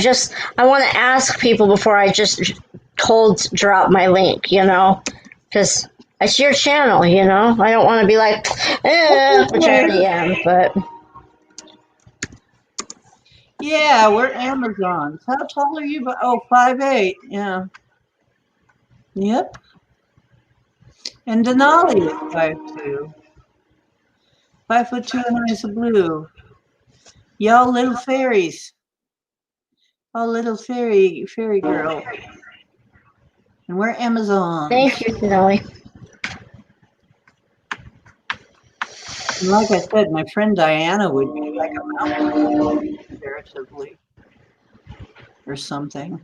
want to ask people before I just cold drop my link, you know, because it's your channel, you know. I don't want to be like, which I already am, but. Yeah, we're Amazons. How tall are you? Oh, 5'8". Yeah. Yep. And Denali is 5'2". 5'2" and eyes of blue. Y'all little fairies. Oh, little fairy girl. And we're Amazons. Thank you, Denali. And like I said, my friend Diana would be like a mountain comparatively, or something.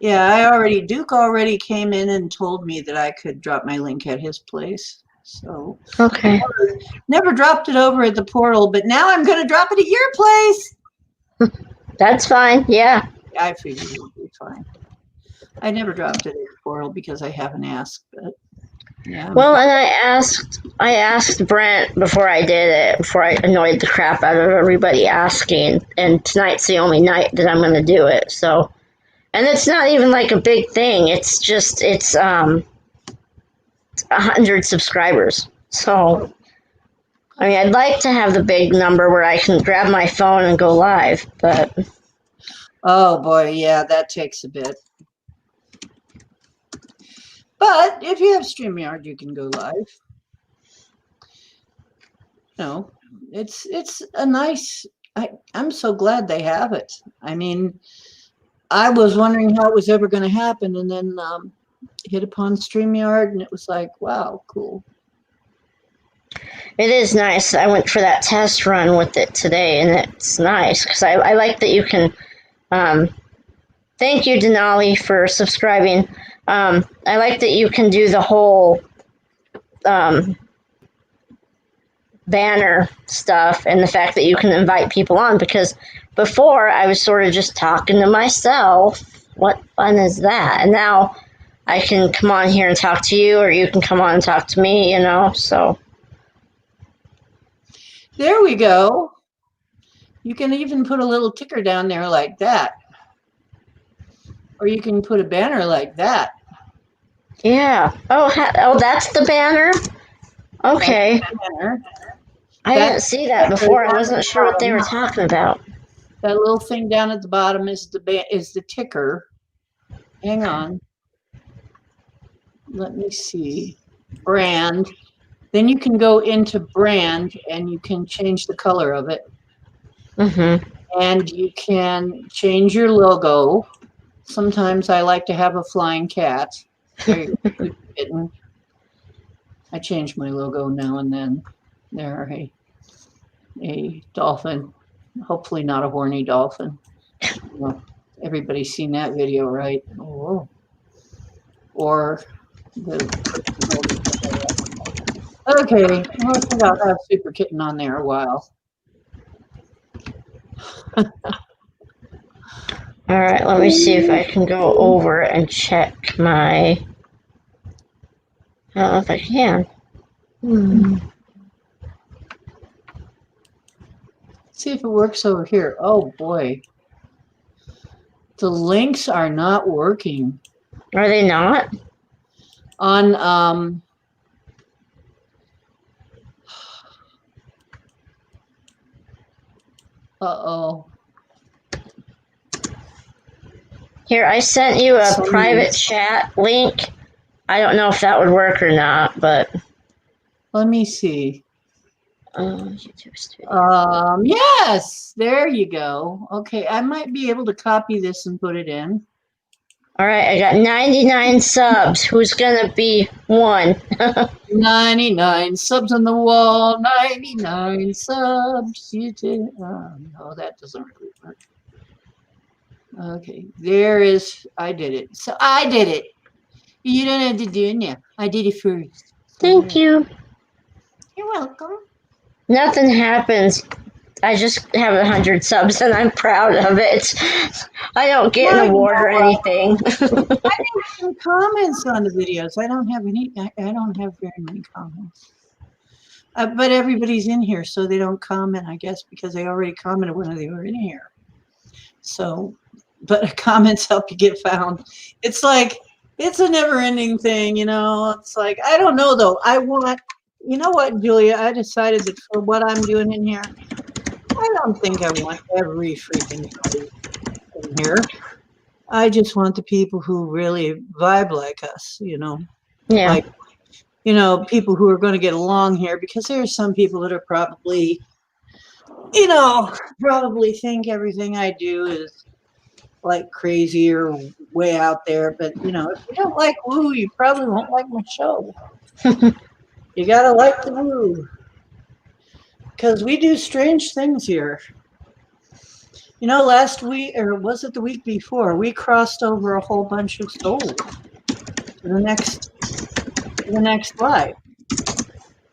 Yeah, Duke already came in and told me that I could drop my link at his place. So Okay. never dropped it over at the portal, but now I'm going to drop it at your place. That's fine. Yeah. I figured it would be fine. I never dropped it at the portal because I haven't asked, but yeah. Well, and I asked Brent before I did it, before I annoyed the crap out of everybody asking, and tonight's the only night that I'm going to do it. So, and it's not even like a big thing. It's just 100 subscribers. So, I mean, I'd like to have the big number where I can grab my phone and go live, but. Oh boy, yeah, that takes a bit. But if you have StreamYard, you can go live. No, it's a nice. I'm so glad they have it. I mean, I was wondering how it was ever going to happen, and then hit upon StreamYard, and it was like, wow, cool. It is nice. I went for that test run with it today, and it's nice because I like that you can. Thank you, Denali, for subscribing. I like that you can do the whole banner stuff, and the fact that you can invite people on, because before I was sort of just talking to myself. What fun is that? And now I can come on here and talk to you, or you can come on and talk to me, you know, so. There we go. You can even put a little ticker down there like that. Or you can put a banner like that. Yeah. Oh, that's the banner? Okay. That's the banner. I didn't see that before. I wasn't sure what they were talking about. That little thing down at the bottom is the ticker. Hang on. Let me see. Brand. Then you can go into brand and you can change the color of it. Mm-hmm. And you can change your logo. Sometimes I like to have a flying cat. There you go, kitten. I change my logo now and then. There, a dolphin. Hopefully not a horny dolphin. Well, everybody's seen that video, right? Oh. Or okay, well, I think I'll have Super Kitten on there a while. All right, let me see if I can go over and check my. I don't know if I can. See if it works over here. Oh boy. The links are not working. Are they not? On uh-oh. Here, I sent you a private chat link. I don't know if that would work or not, but. Let me see. YouTube Studio. Yes, there you go. Okay, I might be able to copy this and put it in. All right, I got 99 subs. Who's gonna be one? 99 subs on the wall. 99 subs. You did. No, that doesn't really work. Okay, there is. I did it. So I did it. You don't have to do it now. I did it first. Thank you. You're welcome. Nothing happens. I just have 100 subs and I'm proud of it. I don't get an award or anything. I need some comments on the videos. I don't have any. I don't have very many comments. But everybody's in here, so they don't comment, I guess, because they already commented when they were in here. So, but comments help you get found. It's like, it's a never-ending thing, you know. It's like, I don't know, though. You know what, Julia? I decided that for what I'm doing in here, I don't think I want every freaking body in here. I just want the people who really vibe like us, you know. Yeah. Like, you know, people who are going to get along here, because there are some people that are probably, you know, probably think everything I do is like crazy or way out there. But, you know, if you don't like woo, you probably won't like my show. You got to like the woo. Because we do strange things here. You know, last week, or was it the week before, we crossed over a whole bunch of souls to the next life.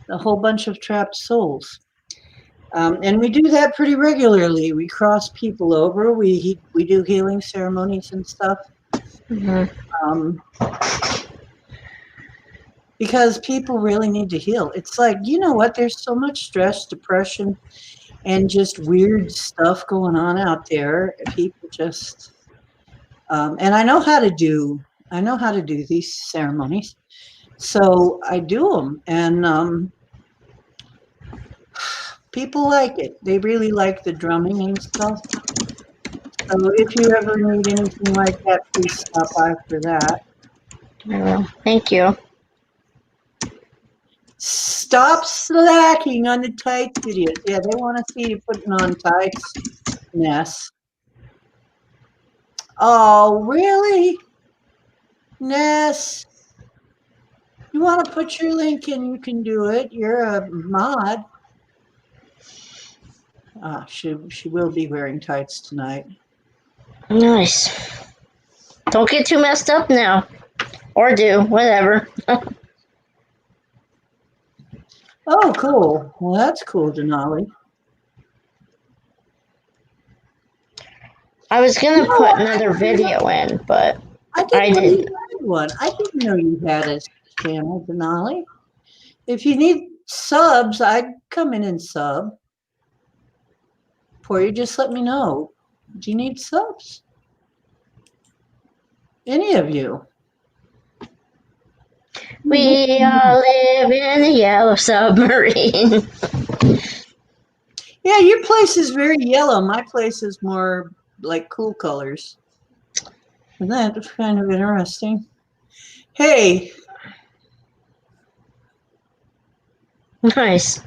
A whole bunch of trapped souls. And we do that pretty regularly. We cross people over. We do healing ceremonies and stuff. Mm-hmm. Because people really need to heal. It's like, you know what? There's so much stress, depression, and just weird stuff going on out there. People just, and I know how to do these ceremonies, so I do them, and people like it. They really like the drumming and stuff. So if you ever need anything like that, please stop by for that. I will. Thank you. Stop slacking on the tights videos. Yeah, they want to see you putting on tights. Ness. Oh, really? Ness. You want to put your link in, you can do it. You're a mod. She will be wearing tights tonight. Nice. Don't get too messed up now. Or do, whatever. Oh, cool. Well, that's cool, Denali. I was going to put another video in, but I didn't. You had one. I didn't know you had a channel, Denali. If you need subs, I'd come in and sub. For you, just let me know. Do you need subs? Any of you? We all live in a yellow submarine. Yeah, your place is very yellow. My place is more like cool colors. And that's kind of interesting. Hey. Nice.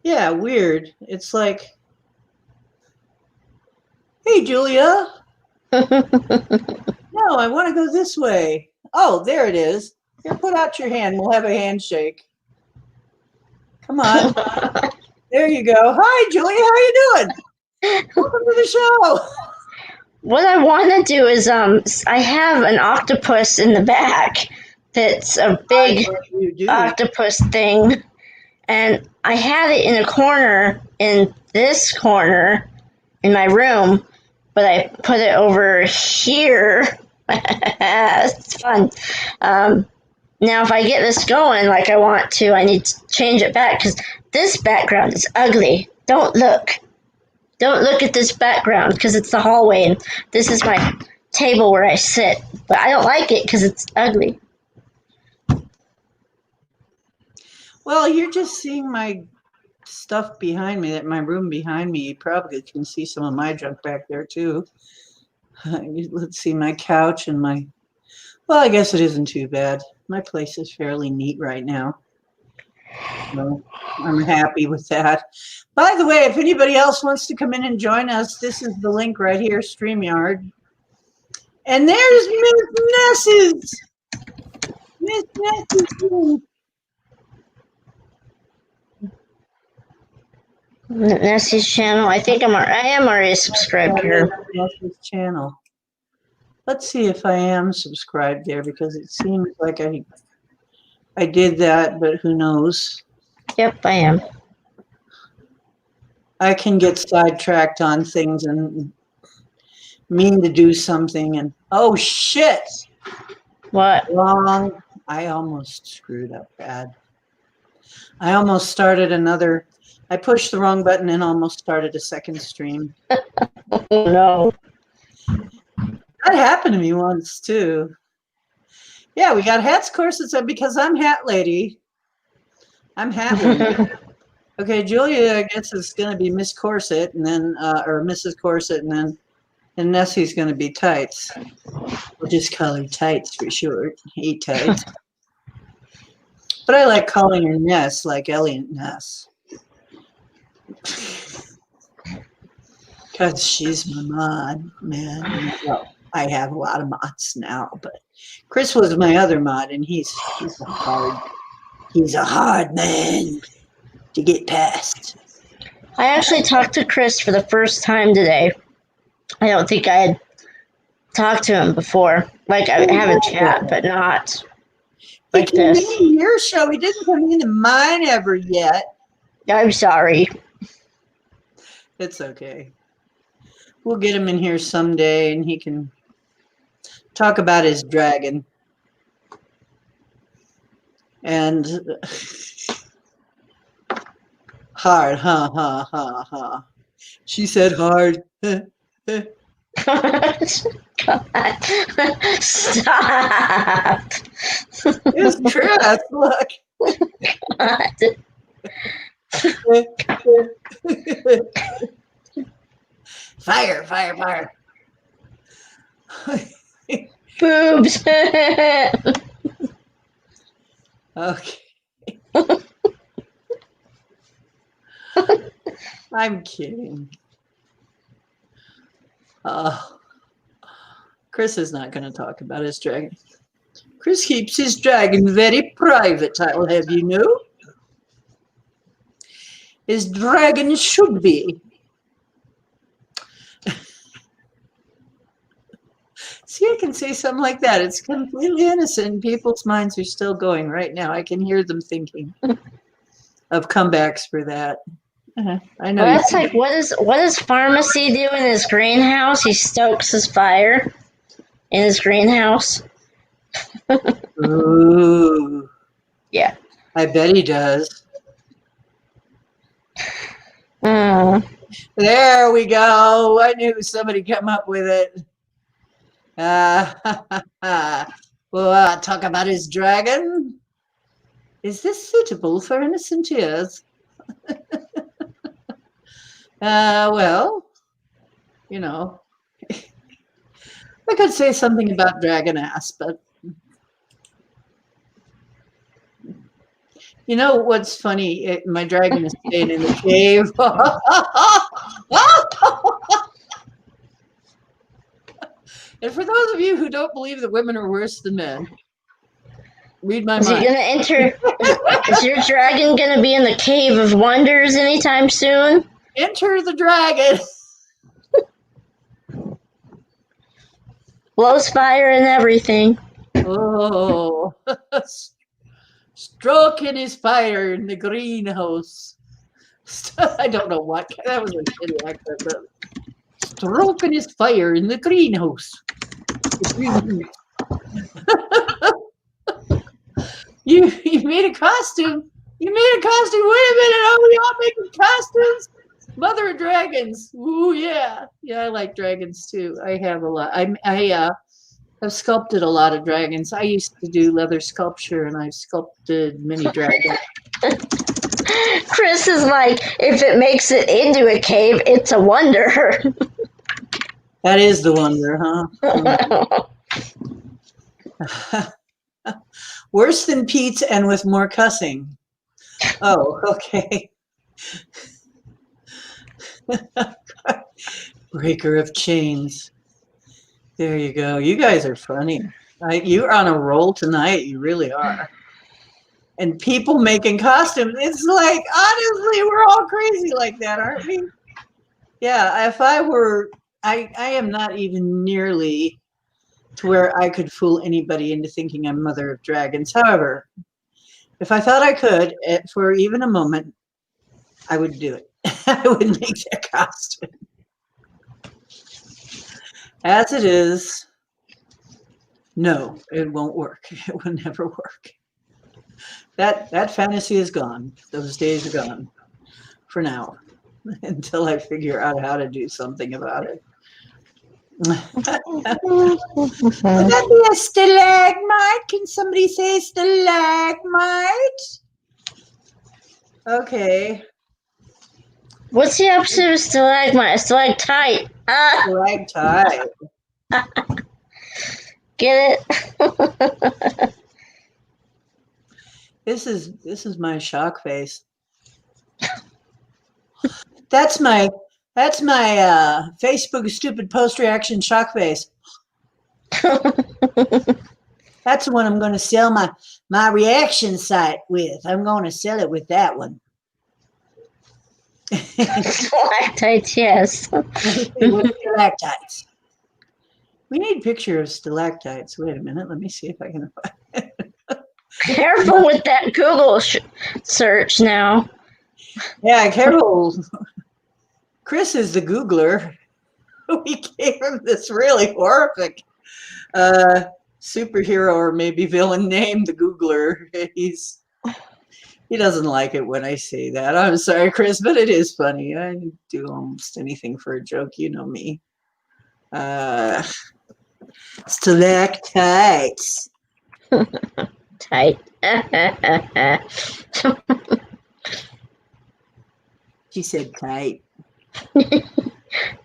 Yeah, weird. It's like, hey, Julia. No, I want to go this way. Oh, there it is. Here, put out your hand. We'll have a handshake. Come on. There you go. Hi, Julia. How you doing? Welcome to the show. What I want to do is, I have an octopus in the back that's a big octopus thing, and I had it in a corner, in this corner, in my room, but I put it over here. It's fun. Now, if I get this going like I want to, I need to change it back, because this background is ugly. Don't look. Don't look at this background, because it's the hallway, and this is my table where I sit. But I don't like it because it's ugly. Well, you're just seeing my stuff behind me, my room behind me. You probably can see some of my junk back there, too. Let's see, my couch and my... Well, I guess it isn't too bad. My place is fairly neat right now. So I'm happy with that. By the way, if anybody else wants to come in and join us, this is the link right here, StreamYard. And there's Miss Ness's. Miss Ness's. Nessie's channel. I think I am already subscribed to her. Ness's channel. Let's see if I am subscribed there because it seems like I did that, but who knows? Yep, I am. I can get sidetracked on things and mean to do something and oh shit! What? Wrong. I almost screwed up bad. I almost started another. I pushed the wrong button and almost started a second stream. Oh, no. That happened to me once too. Yeah, we got hats, corsets, because I'm hat lady. I'm hat woman. Okay, Julia, I guess is going to be Miss Corset, and then or Mrs. Corset, and Nessie's going to be Tights. We'll just call her Tights for short. Hey, Tights. But I like calling her Ness, like Elliot Ness, because she's my mod, man. Well, I have a lot of mods now, but Chris was my other mod, and he's a hard man to get past. I actually talked to Chris for the first time today. I don't think I had talked to him before. Like, I haven't chat, but not like this. He came in your show. He didn't come into mine ever yet. I'm sorry. It's okay. We'll get him in here someday, and he can talk about his dragon. And hard, ha. She said hard. God. Stop. It's Chris, look. God. Fire. Boobs. Okay. I'm kidding. Chris is not going to talk about his dragon. Chris keeps his dragon very private, I'll have you know. His dragon should be. See, I can say something like that. It's completely innocent. People's minds are still going right now. I can hear them thinking of comebacks for that. I know. Well, that's like, what does Pharmacy do in his greenhouse? He stokes his fire in his greenhouse. Ooh. Yeah. I bet he does. Uh, There we go. I knew somebody come up with it. Well, talk about his dragon. Is this suitable for innocent ears? Well, you know, I could say something about dragon ass, but you know what's funny? My dragon is staying in the cave. And for those of you who don't believe that women are worse than men, read my is he mind. gonna enter? Is your dragon gonna be in the Cave of Wonders anytime soon? Enter the dragon. Blows fire and everything. Oh, stroking his fire in the greenhouse. I don't know what that was a shitty accent, but stroking his fire in the greenhouse. You made a costume. You made a costume. Wait a minute. Are we all making costumes? Mother of Dragons. Ooh, yeah. Yeah, I like dragons too. I have a lot. I have sculpted a lot of dragons. I used to do leather sculpture, and I've sculpted many dragons. Chris is like, if it makes it into a cave, it's a wonder. That is the wonder, huh? Worse than Pete's and with more cussing. Oh, okay. Breaker of chains. There you go. You guys are funny. You're on a roll tonight. You really are. And people making costumes. It's like, honestly, we're all crazy like that, aren't we? Yeah, if I were, I am not even nearly to where I could fool anybody into thinking I'm Mother of Dragons. However, if I thought I could, for even a moment, I would do it. I would make that costume. As it is, no, it won't work. It will never work. That fantasy is gone. Those days are gone for now, until I figure out how to do something about it. Would that be a stalagmite? Can somebody say stalagmite? Okay. What's the opposite of stalagmite? Stalactite. Stalactite. Get it? This is my shock face. That's my Facebook stupid post reaction shock face. That's the one I'm going to sell my reaction site with. I'm going to sell it with that one. Stalactites, yes. Stalactites. We need a picture of stalactites. Wait a minute. Let me see if I can find it. Careful with that Google search now. Yeah, careful. Chris is the Googler. We gave him this really horrific superhero or maybe villain named the Googler. He doesn't like it when I say that. I'm sorry, Chris, but it is funny. I do almost anything for a joke. You know me. Stalactites. Tight. She said tight.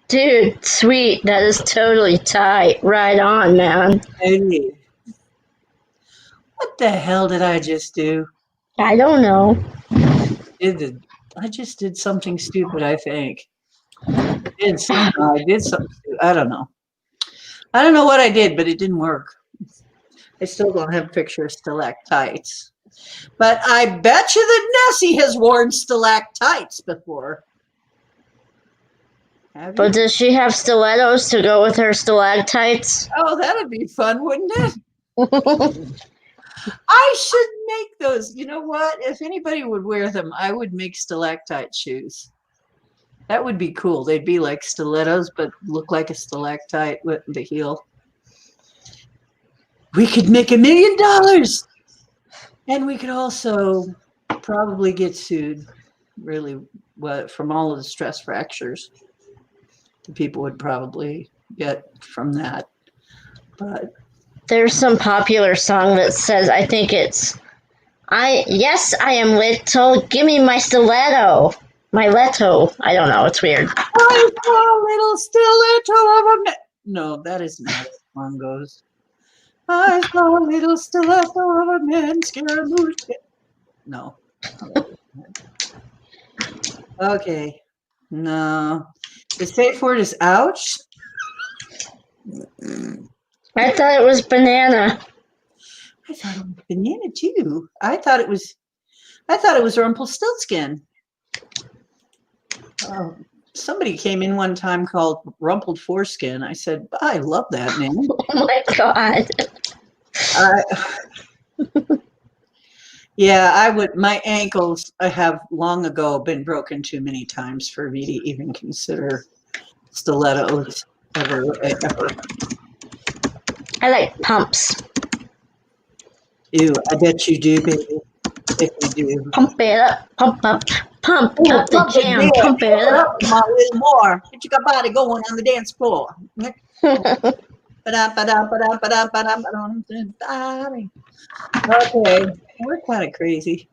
Dude, sweet. That is totally tight. Right on, man. Hey. What the hell did I just do? I don't know. I just did something stupid, I think. I did something stupid. I don't know. I don't know what I did, but it didn't work. I still don't have a picture of stalactites. But I bet you that Nessie has worn stalactites before. But does she have stilettos to go with her stalactites? Oh, that'd be fun, wouldn't it? I should make those. You know what? If anybody would wear them, I would make stalactite shoes. That would be cool. They'd be like stilettos, but look like a stalactite with the heel. We could make $1 million. And we could also probably get sued, really, from all of the stress fractures the people would probably get from that. But there's some popular song that says, I think it's, yes, I am little, give me my stiletto. My leto. I don't know, it's weird. I saw a little stiletto of a man. No, that is not as the song goes. I saw a little stiletto of a man scaramouche. No. Okay. No. The safe word is ouch. I thought it was banana. I thought it was banana too. I thought it was Rumpelstiltskin. Somebody came in one time called Rumpled Foreskin. I said, I love that name. Oh my God. Yeah, I would. My ankles have long ago been broken too many times for me to even consider stilettos ever. I like pumps. Ew, I bet you do, baby. If you do. Pump it up, pump up the jam, pump it up. Come on, a little more. Get your body going on the dance floor. Okay, we're kind of crazy.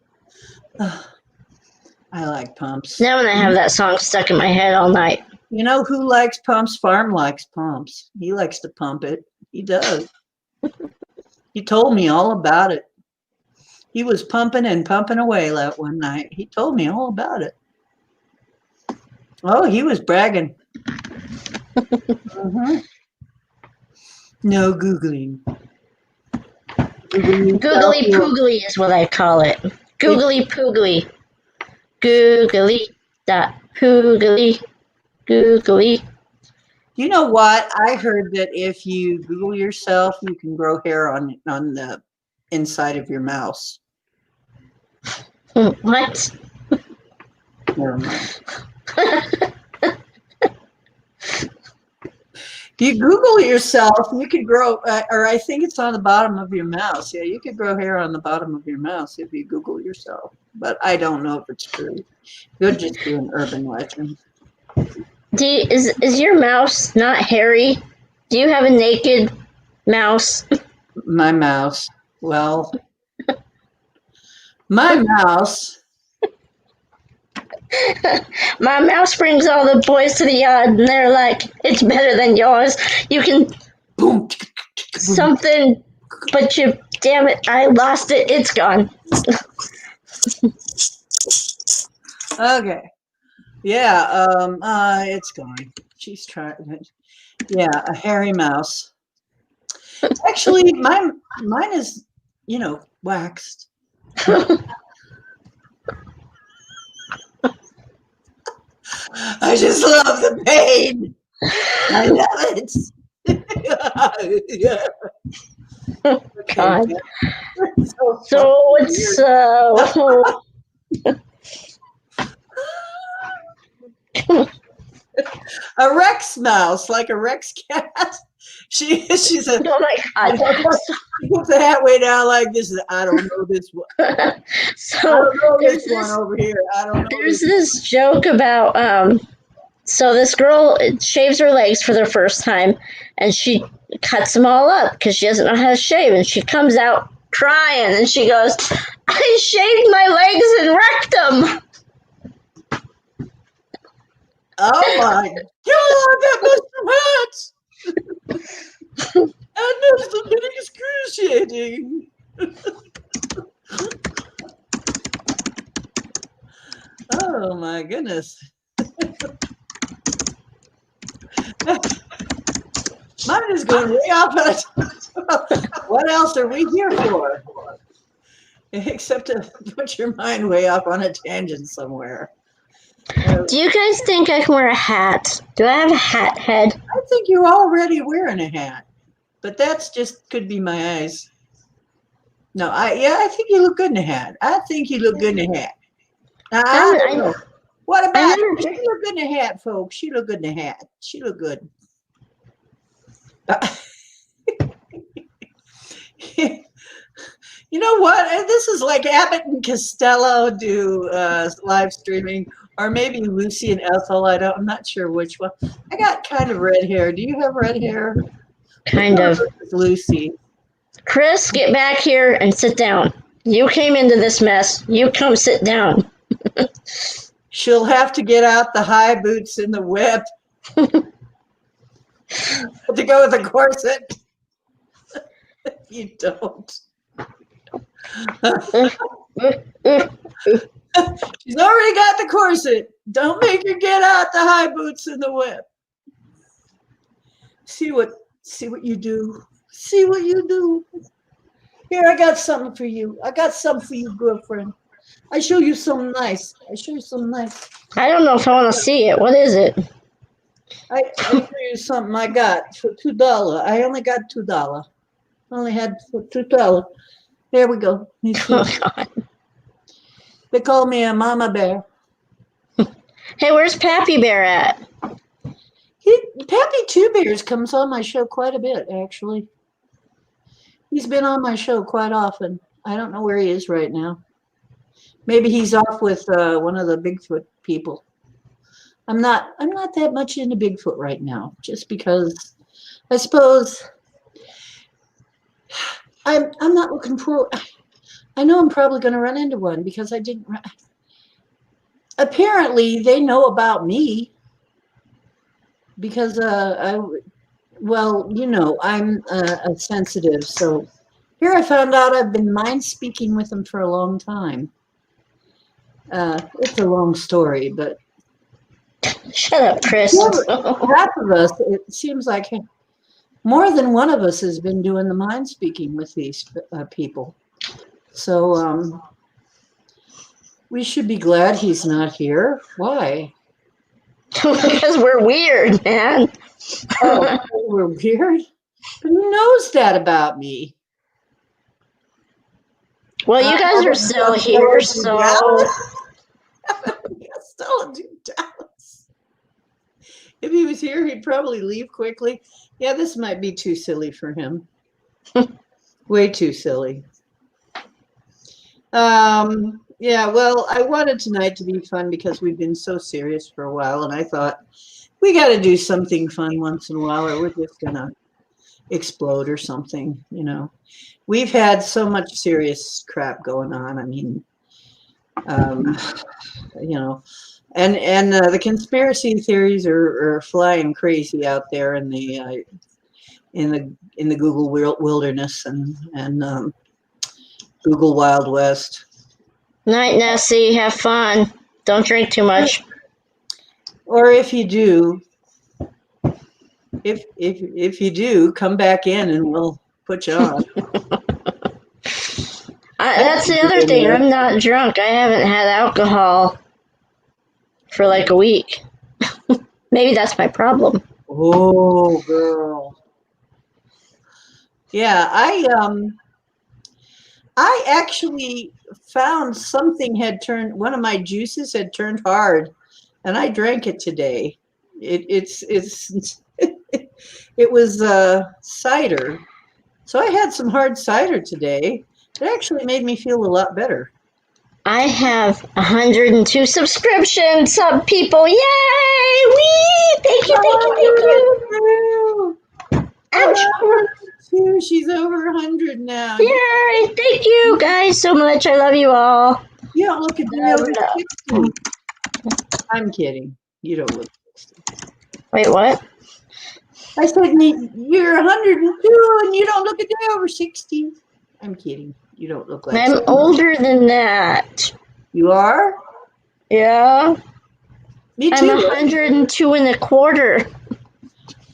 I like pumps. Now I'm gonna have that song stuck in my head all night. You know who likes pumps? Farm likes pumps. He likes to pump it. He does. He told me all about it. He was pumping and pumping away that one night. He told me all about it. Oh, he was bragging. No Googling. Googly poogly is what I call it. Googly poogly. Googly dot poogly. Googly. You know what? I heard that if you Google yourself, you can grow hair on the inside of your mouse. What? Never mind. If you Google yourself, you could grow, or I think it's on the bottom of your mouse. Yeah, you could grow hair on the bottom of your mouse if you Google yourself. But I don't know if it's true. Could just be an urban legend. Is your mouse not hairy? Do you have a naked mouse? My mouse. Well, my mouse. My mouse brings all the boys to the yard, and they're like, "It's better than yours. You can Boom. something, but you, damn it, I lost it. It's gone." Okay. Yeah. It's gone. She's trying. Yeah, a hairy mouse. Actually, mine is, waxed. I just love the pain. I love it. Yeah. Okay. God. So it's a Rex mouse, like a Rex cat. She's a. oh my God. She puts the hat way down like this. I don't know this one. I So don't know there's this one over here. I don't know. there's this joke about so this girl shaves her legs for the first time, and she cuts them all up because she doesn't know how to shave, and she comes out crying, and she goes, "I shaved my legs and wrecked them." Oh my God, that must have hurt. That must have been excruciating. Oh my goodness. Mine is going way off. What else are we here for? Except to put your mind way off on a tangent somewhere. Do you guys think I can wear a hat? Do I have a hat head? I think you're already wearing a hat, but that's just could be my eyes. No, I think you look good in a hat. I think you look good in a hat. Now, I don't know. What about she look good in a hat, folks? She look good in a hat. She look good. You know what? This is like Abbott and Costello do live streaming, or maybe Lucy and Ethel. I'm not sure which one. I got kind of red hair. Do you have red hair? Kind of. Lucy. Chris, get back here and sit down. You came into this mess. You come sit down. She'll have to get out the high boots and the whip to go with the corset. You don't. She's already got the corset. Don't make her get out the high boots and the whip. See what you do. See what you do. Here, I got something for you. I got something for you, girlfriend. I show you something nice. I don't know if I want to see it. What is it? I show you something I got for $2. I only got $2. I only had for $2. There we go. Oh, God. They call me a mama bear. Hey, where's Pappy Bear at? Pappy Two Bears comes on my show quite a bit, actually. He's been on my show quite often. I don't know where he is right now. Maybe he's off with one of the Bigfoot people. I'm not that much into Bigfoot right now, just because I suppose I'm not looking for. I know I'm probably going to run into one because I didn't. Apparently, they know about me because I'm a sensitive. So here I found out I've been mind speaking with them for a long time. It's a long story, but shut up, Chris. Half of us, it seems like more than one of us has been doing the mind speaking with these people. So we should be glad he's not here. Why? Because we're weird, man. Oh, we're weird? But who knows that about me? Well, you guys are still here, so... Still in Dallas. If he was here, he'd probably leave quickly. Yeah, this might be too silly for him. Way too silly. Yeah, well, I wanted tonight to be fun because we've been so serious for a while, and I thought we got to do something fun once in a while, or we're just gonna explode or something. You know, we've had so much serious crap going on. I mean, you know, and the conspiracy theories are flying crazy out there in the Google wilderness and Google Wild West. Night, Nessie. Have fun. Don't drink too much. Or if you do, if you do, come back in and we'll put you on. That's the other thing. I'm not drunk. I haven't had alcohol for like a week. Maybe that's my problem. Oh, girl. Yeah, I actually found something had turned, one of my juices had turned hard, and I drank it today. It's it was cider. So I had some hard cider today. It actually made me feel a lot better. I have 102 subscriptions, sub people. Yay! Wee! Thank you. Ouch! She's over 100 now. Yay! Thank you guys so much. I love you all. You don't look a day over 60. I'm kidding. You don't look 60. Wait, what? I said you're 102 and you don't look a day over 60. I'm kidding. You don't look like I'm 60. older than that. You are? Yeah. Me too. I'm 102 and a quarter.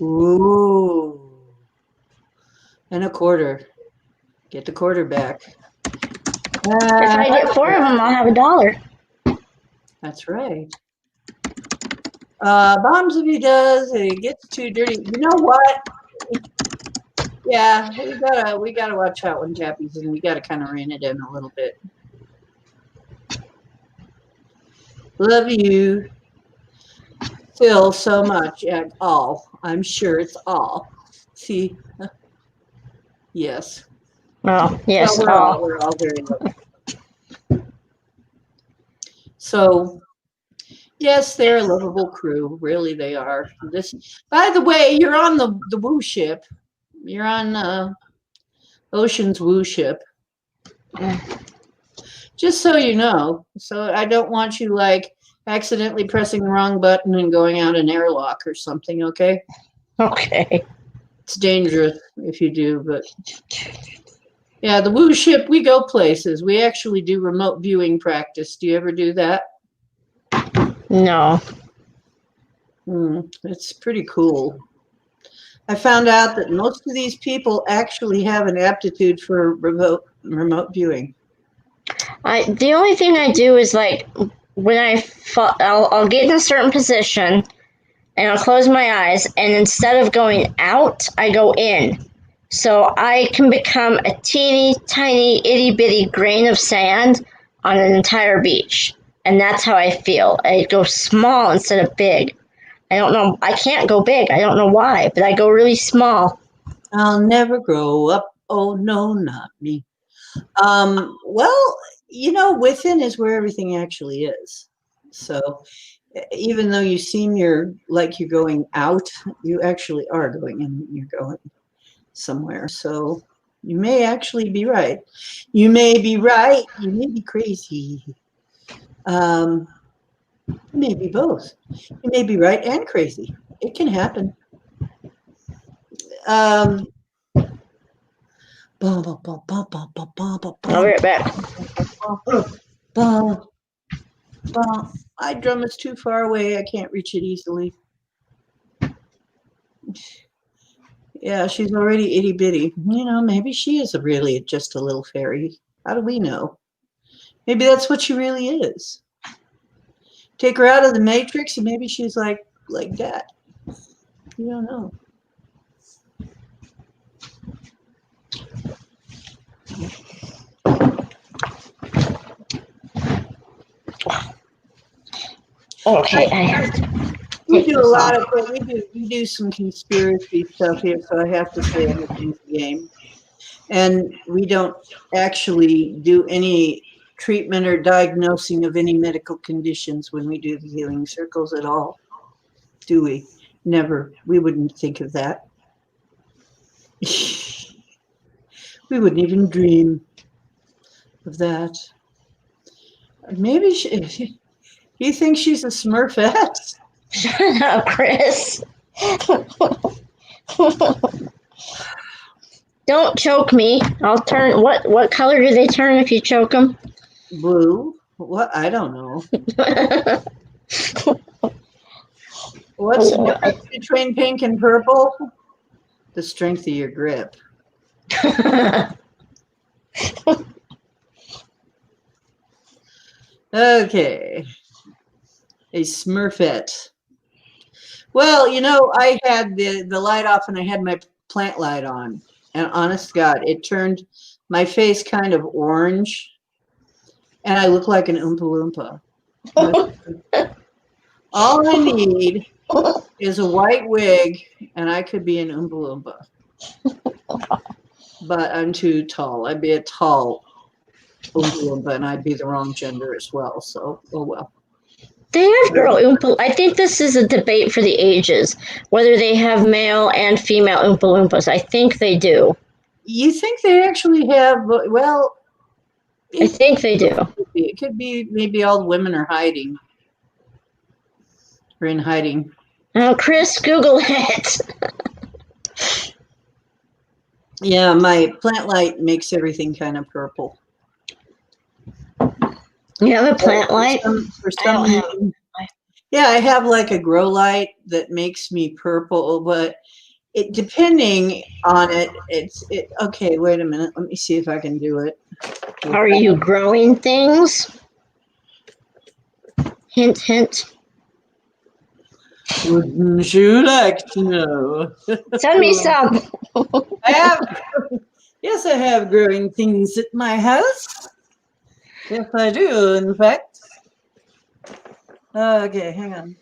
Ooh. And a quarter. Get the quarter back. If I get 4 of them, I'll have $1. That's right. Bombs if he does, it gets too dirty. You know what? Yeah, we gotta watch out when Jappy's in. We gotta kind of rein it in a little bit. Love you still so much at all. I'm sure it's all. See? Yes. Oh, yes, Well, we're all very lovely. So, yes, they're a lovable crew. Really, they are. By the way, you're on the Woo ship. You're on Ocean's Woo ship. Just so you know. So I don't want you like accidentally pressing the wrong button and going out an airlock or something, okay? Okay. It's dangerous if you do, but yeah, the Woo ship, we go places. We actually do remote viewing practice. Do you ever do that? No. It's pretty cool. I found out that most of these people actually have an aptitude for remote viewing. The only thing I do is like when I'll get in a certain position and I'll close my eyes, and instead of going out, I go in. So I can become a teeny tiny itty bitty grain of sand on an entire beach. And that's how I feel. I go small instead of big. I don't know. I can't go big. I don't know why, but I go really small. I'll never grow up. Oh, no, not me. Well, you know, within is where everything actually is. So even though you seem like you're going out, you actually are going in. You're going somewhere. So you may actually be right. You may be right. You may be crazy. Maybe both. You may be right and crazy. It can happen. I'll be right back. My drum is too far away. I can't reach it easily. Yeah, she's already itty bitty. You know, maybe she is really just a little fairy. How do we know? Maybe that's what she really is. Take her out of the Matrix, and maybe she's like that. You don't know. Okay, I have to We take do a this lot off. of we do some conspiracy stuff here, so I have to say everything's a game. And we don't actually do any treatment or diagnosing of any medical conditions when we do the healing circles at all, do we? Never. We wouldn't think of that. We wouldn't even dream of that. Maybe she, you think she's a Smurfette? Shut up, Chris. Don't choke me. I'll turn. What color do they turn if you choke them? Blue? What? I don't know. What's the difference between pink and purple? The strength of your grip. Okay. A Smurfette. Well, you know, I had the light off and I had my plant light on. And honest to God, it turned my face kind of orange. And I look like an Oompa Loompa. All I need is a white wig and I could be an Oompa Loompa. But I'm too tall. I'd be a tall Oompa Loompa and I'd be the wrong gender as well. So, oh well. They have girl Oompa. I think this is a debate for the ages, whether they have male and female Oompa Loompas. I think they do. You think they actually have, well, I think they do. it could be maybe all the women are hiding. Or in hiding. Oh, Chris, Google it. Yeah, my plant light makes everything kind of purple. You have a plant light? For some reason. Yeah, I have like a grow light that makes me purple, but it depending on it, okay, wait a minute. Let me see if I can do it. Are you growing things? Hint, hint. Wouldn't you like to know? Send me some. Yes, I have growing things at my house. Yes, I do, in fact. Okay, hang on.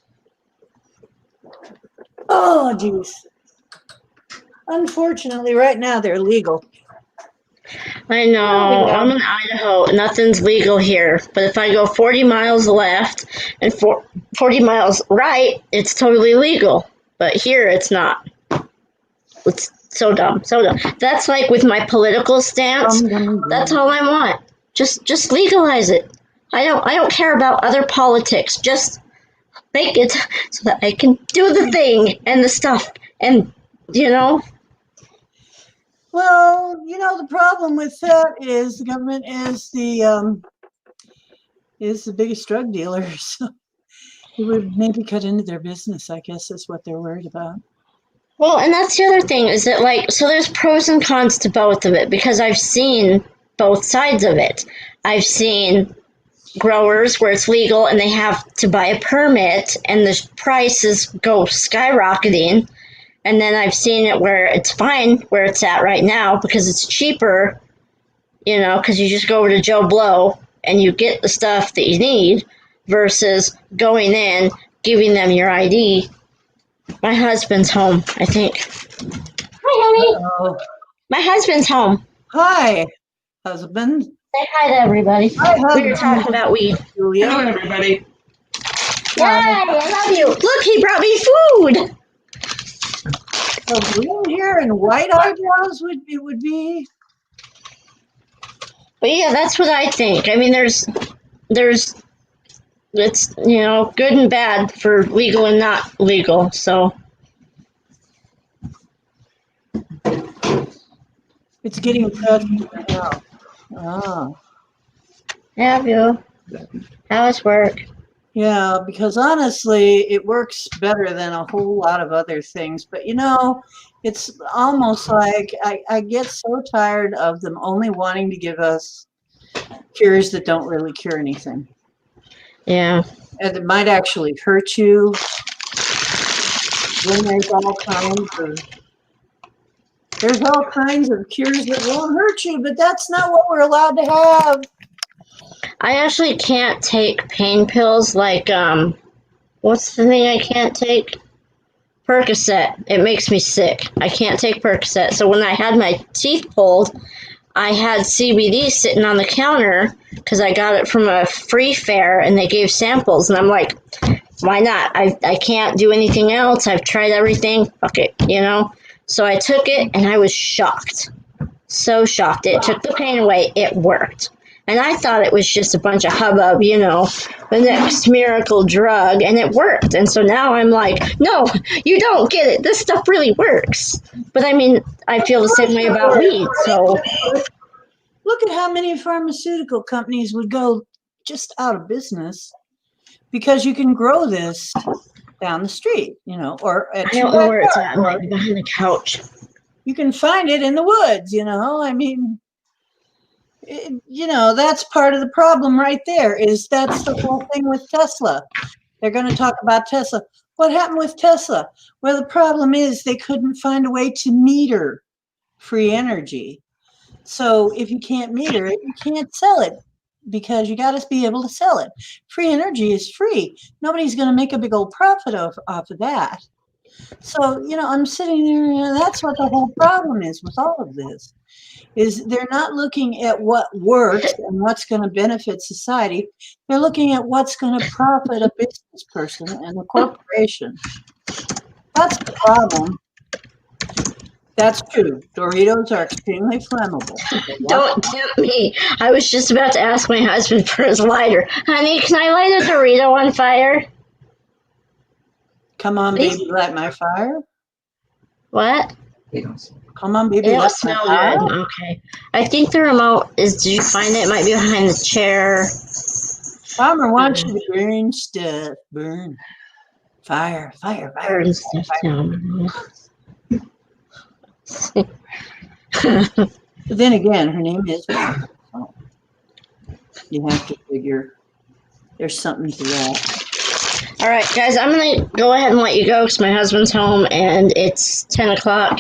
Oh, jeez. Unfortunately, right now they're legal. I know. I'm in Idaho. Nothing's legal here. But if I go 40 miles left and 40 miles right, it's totally legal. But here, it's not. It's so dumb. So dumb. That's like with my political stance. That's all I want. Just legalize it. I don't care about other politics. Just make it so that I can do the thing and the stuff and Well, you know, the problem with that is the government is the biggest drug dealer. So it would maybe cut into their business, I guess is what they're worried about. Well, and that's the other thing is that so there's pros and cons to both of it because I've seen both sides of it. I've seen growers where it's legal and they have to buy a permit and the prices go skyrocketing. And then I've seen it where it's fine where it's at right now because it's cheaper, because you just go over to Joe Blow and you get the stuff that you need versus going in, giving them your ID. My husband's home, I think. Hi, honey. Uh-oh. My husband's home. Hi, husband. Say hi to everybody. Hi, husband. We were talking about weed. Julia. Hello, everybody. Yay, I love you. Look, he brought me food. So green hair and white eyebrows would be. But yeah, that's what I think. I mean, there's it's good and bad for legal and not legal. So It's getting touched now. Ah. have you? How's work? Yeah, because honestly, it works better than a whole lot of other things. But it's almost like I get so tired of them only wanting to give us cures that don't really cure anything. Yeah. And it might actually hurt you. Then there's all kinds of cures that won't hurt you, but that's not what we're allowed to have. I actually can't take pain pills like what's the thing I can't take? Percocet. It makes me sick. I can't take Percocet. So when I had my teeth pulled, I had CBD sitting on the counter because I got it from a free fair and they gave samples. And I'm like, why not? I can't do anything else. I've tried everything. Fuck it, you know? So I took it and I was shocked. So shocked. It took the pain away. It worked. And I thought it was just a bunch of hubbub, you know, the next miracle drug, and it worked. And so now I'm like, no, you don't get it. This stuff really works. But I mean, I feel the same way about weed. So look at how many pharmaceutical companies would go just out of business because you can grow this down the street, you know, or I don't know where it's at. It might be behind the couch. You can find it in the woods, you know. I mean, you know, that's part of the problem right there. That's the whole thing with Tesla. They're going to talk about Tesla. What happened with Tesla? Well, the problem is they couldn't find a way to meter free energy. So if you can't meter it, you can't sell it because you got to be able to sell it. Free energy is free. Nobody's going to make a big old profit off of that. So, you know, I'm sitting there, and that's what the whole problem is with all of this, is they're not looking at what works and what's going to benefit society. They're looking at what's going to profit a business person and a corporation. That's the problem. That's true. Doritos are extremely flammable. Don't tempt me. I was just about to ask my husband for his lighter. Honey, can I light a Dorito on fire? Come on, baby, light my fire. What? Come on, baby, It don't light smell my fire. good. Okay. I think the remote is, did you find it? It might be behind the chair. Farmer wants you to burn stuff. Burn. Fire, fire, fire. Burn stuff down. But then again, her name is. Oh. You have to figure there's something to that. All right, guys, I'm going to go ahead and let you go because my husband's home and it's 10 o'clock.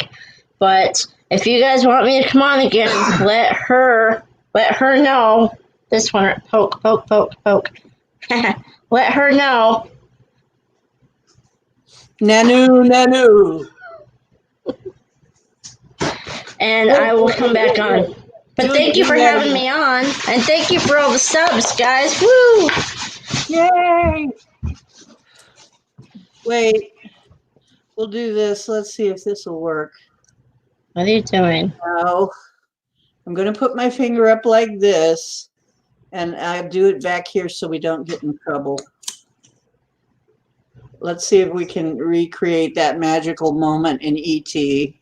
But if you guys want me to come on again, let her know. This one, poke. Let her know. Nanu. And I will come back on. But thank you for having me on. And thank you for all the subs, guys. Woo! Yay! Wait. We'll do this. Let's see if this will work. What are you doing? No. I'm going to put my finger up like this. And I'll do it back here so we don't get in trouble. Let's see if we can recreate that magical moment in E.T.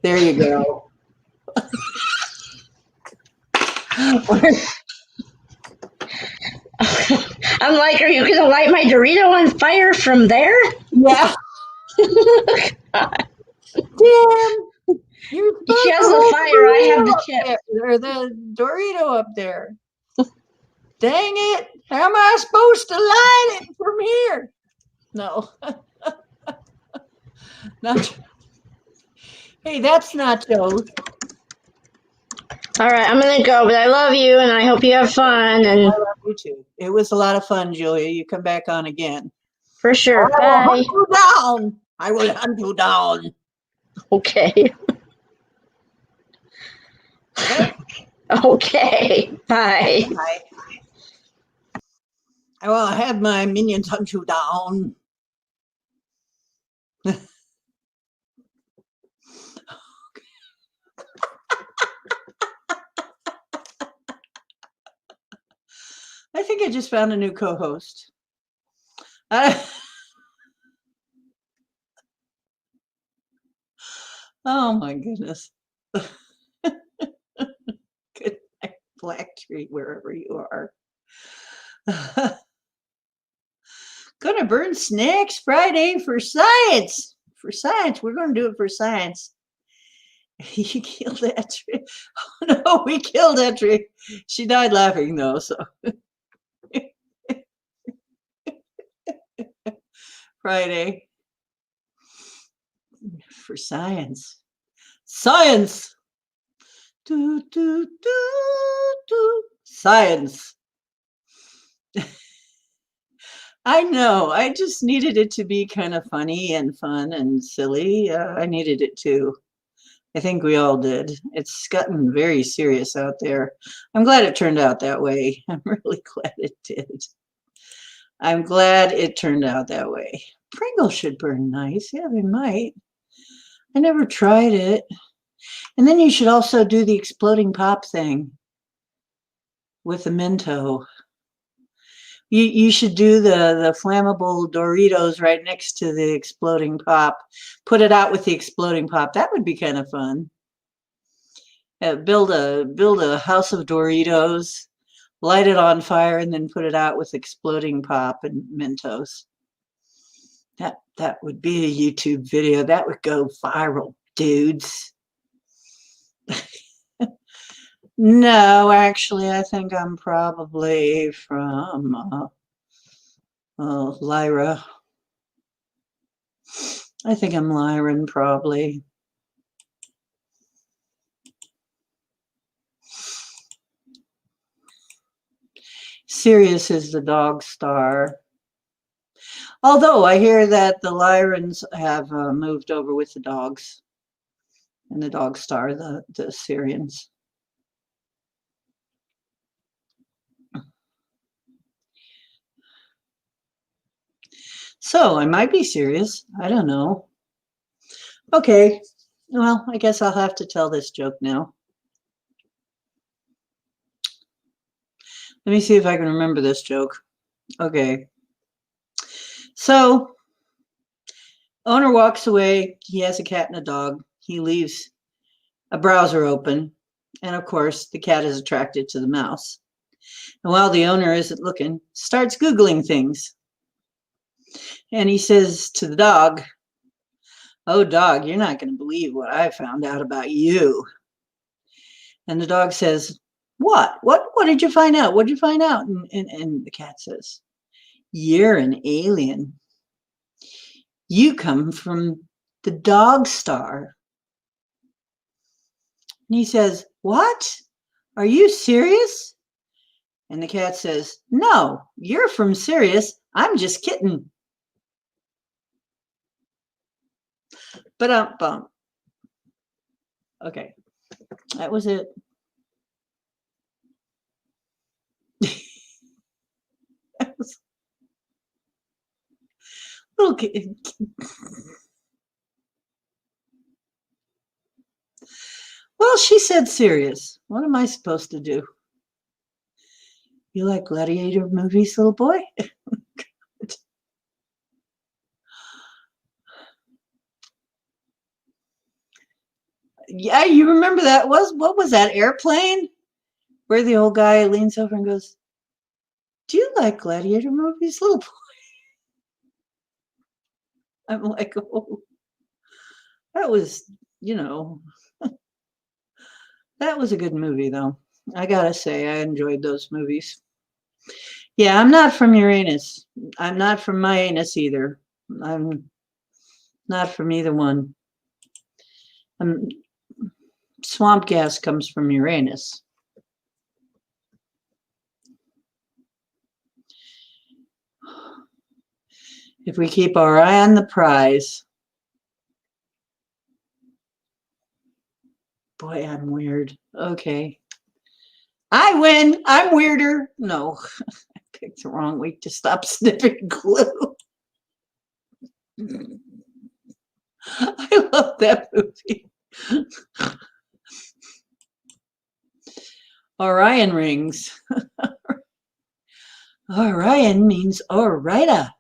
There you go. I'm like, are you going to light my Dorito on fire from there? Yeah. Damn. She has the fire. I have the chip. Or the Dorito up there. Dang it. How am I supposed to light it from here? No. Not. Hey, that's nachos. All right, I'm going to go, but I love you, and I hope you have fun. And I love you too. It was a lot of fun, Julia. You come back on again. For sure. I will Bye. hunt you down. I will hunt you down. Okay. Okay. Okay. Bye. Bye. I will have my minions hunt you down. I think I just found a new co-host. Oh my goodness. Good night, Black Tree, wherever you are. Gonna burn snacks Friday for science. For science. We're gonna do it for science. You killed that tree. Oh no, we killed that tree. She died laughing though, so Friday. for science. Science! Do, do, do, do. Science. I know. I just needed it to be kind of funny and fun and silly. I needed it too. I think we all did. It's gotten very serious out there. I'm glad it turned out that way. I'm really glad it did. I'm glad it turned out that way. Pringles should burn nice. Yeah, they might. I never tried it. And then you should also do the exploding pop thing with the Mento. You should do the flammable Doritos right next to the exploding pop. Put it out with the exploding pop. That would be kind of fun. Build a house of Doritos, light it on fire, and then put it out with exploding pop and Mentos. That would be a YouTube video. That would go viral, dudes. No, actually, I think I'm probably from Lyra. I think I'm Lyran, probably. Sirius is the dog star. Although I hear that the Lyrans have moved over with the dogs. And the dog star, the Syrians. So I might be serious. I don't know. Okay. Well, I guess I'll have to tell this joke now. Let me see if I can remember this joke. Okay. So, owner walks away. He has a cat and a dog. He leaves a browser open. And of course, the cat is attracted to the mouse. And while the owner isn't looking, starts Googling things. And he says to the dog, "Oh, dog, you're not going to believe what I found out about you." And the dog says, What did you find out? What did you find out? And the cat says, "You're an alien. You come from the dog star." And he says, "What? Are you serious?" And the cat says, "No, you're from Sirius. I'm just kidding." Ba-dum-bum. Okay, that was it. That was little kid. Well, she said serious. What am I supposed to do? You like gladiator movies, little boy? Yeah, you remember that what was that, Airplane? Where the old guy leans over and goes, "Do you like gladiator movies, little boy?" I'm like, oh, that was, that was a good movie, though. I gotta say, I enjoyed those movies. Yeah, I'm not from Uranus. I'm not from my anus either. I'm not from either one. Swamp gas comes from Uranus. If we keep our eye on the prize. Boy, I'm weird. Okay. I win. I'm weirder. No, I picked the wrong week to stop sniffing glue. I love that movie. Orion rings. Orion means alrighta.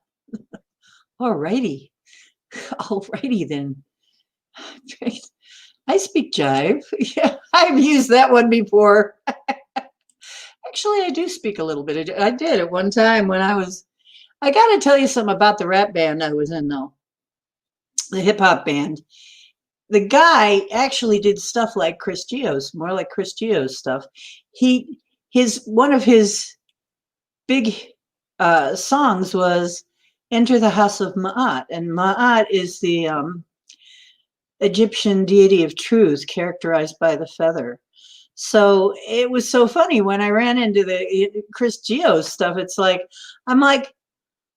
Alrighty. Alrighty then. I speak jive. Yeah, I've used that one before. Actually, I do speak a little bit. I did at one time when I got to tell you something about the rap band I was in, though. The hip hop band. The guy actually did stuff like Chris Geo's, more like Chris Geo's stuff. One of his big songs was "Enter the House of Ma'at," and Ma'at is the Egyptian deity of truth characterized by the feather. So it was so funny when I ran into the Chris Geo stuff. It's like, I'm like,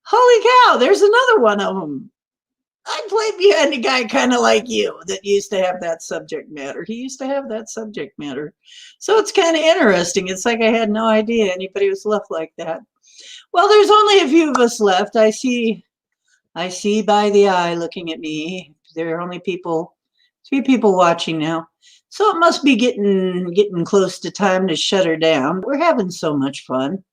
holy cow, there's another one of them. I played behind a guy kind of like you that used to have that subject matter. He used to have that subject matter. So it's kind of interesting. It's like I had no idea anybody was left like that. Well, there's only a few of us left. I see by the eye looking at me. There are only 3 people watching now. So it must be getting close to time to shut her down. We're having so much fun.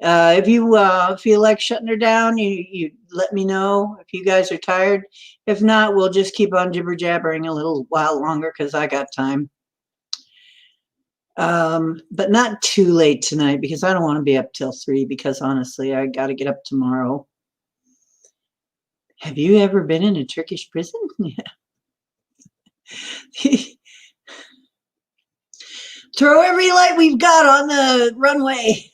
If you feel like shutting her down, you let me know if you guys are tired. If not, we'll just keep on jibber jabbering a little while longer because I got time. But not too late tonight because I don't want to be up till 3 because honestly, I got to get up tomorrow. Have you ever been in a Turkish prison? Yeah. Throw every light we've got on the runway.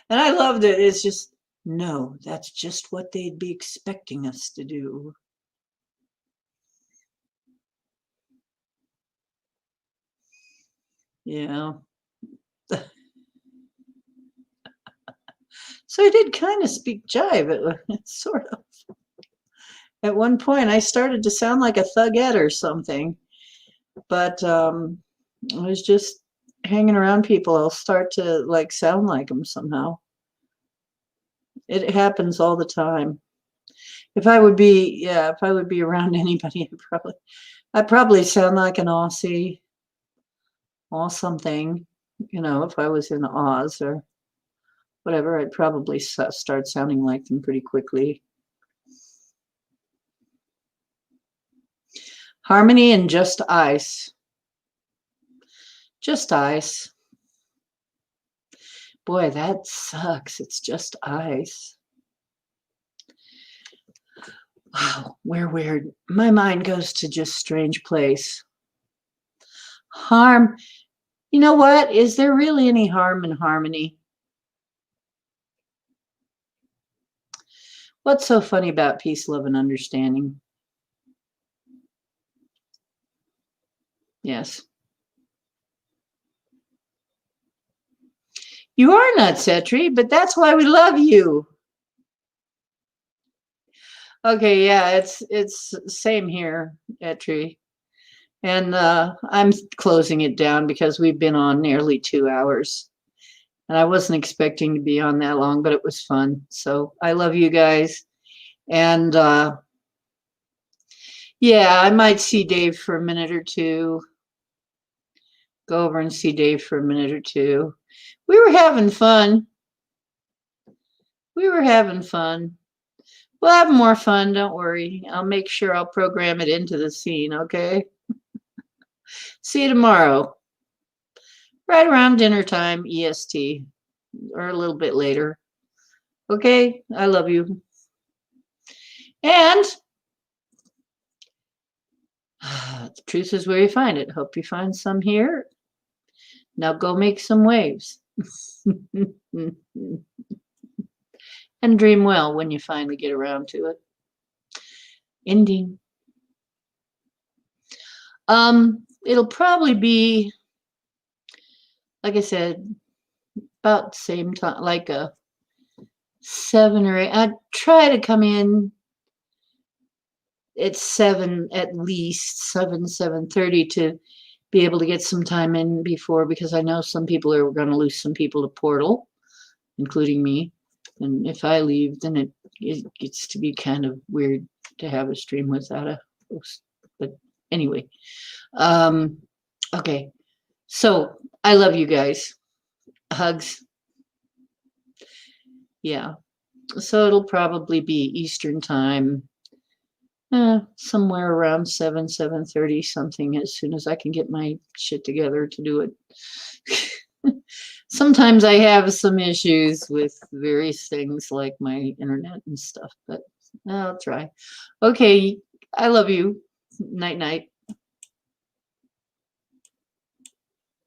And I loved it. It's just, no, that's just what they'd be expecting us to do. Yeah. So I did kind of speak jive, sort of. At one point, I started to sound like a thugette or something. But I was just hanging around people. I'll start to like sound like them somehow. It happens all the time. If I would be around anybody, I'd probably sound like an Aussie or something. You know, if I was in Oz or whatever, I'd probably start sounding like them pretty quickly. Harmony and just ice. Just ice. Boy, that sucks. It's just ice. Wow, we're weird. My mind goes to just strange place. Harm. You know what? Is there really any harm in harmony? What's so funny about peace, love, and understanding? Yes. You are not Setri, but that's why we love you. Okay, yeah, it's same here, Etri. And I'm closing it down because we've been on nearly 2 hours. And I wasn't expecting to be on that long, but it was fun. So I love you guys. And yeah, I might see Dave for a minute or two. Go over and see Dave for a minute or two. We were having fun. We were having fun. We'll have more fun, don't worry. I'll make sure I'll program it into the scene, okay? See you tomorrow. Right around dinner time, EST, or a little bit later. Okay? I love you. And the truth is where you find it. Hope you find some here. Now go make some waves. And dream well when you finally get around to it. Ending. It'll probably be, like I said, about the same time, like a 7 or 8. I'd try to come in at 7, at least 7:30 to be able to get some time in before, because I know some people are going to lose some people to Portal, including me. And if I leave, then it gets to be kind of weird to have a stream without a host. But anyway, okay. So I love you guys. Hugs. Yeah. So it'll probably be Eastern time, somewhere around 7:30 something, as soon as I can get my shit together to do it. Sometimes I have some issues with various things like my internet and stuff, but I'll try. Okay, I love you. Night night.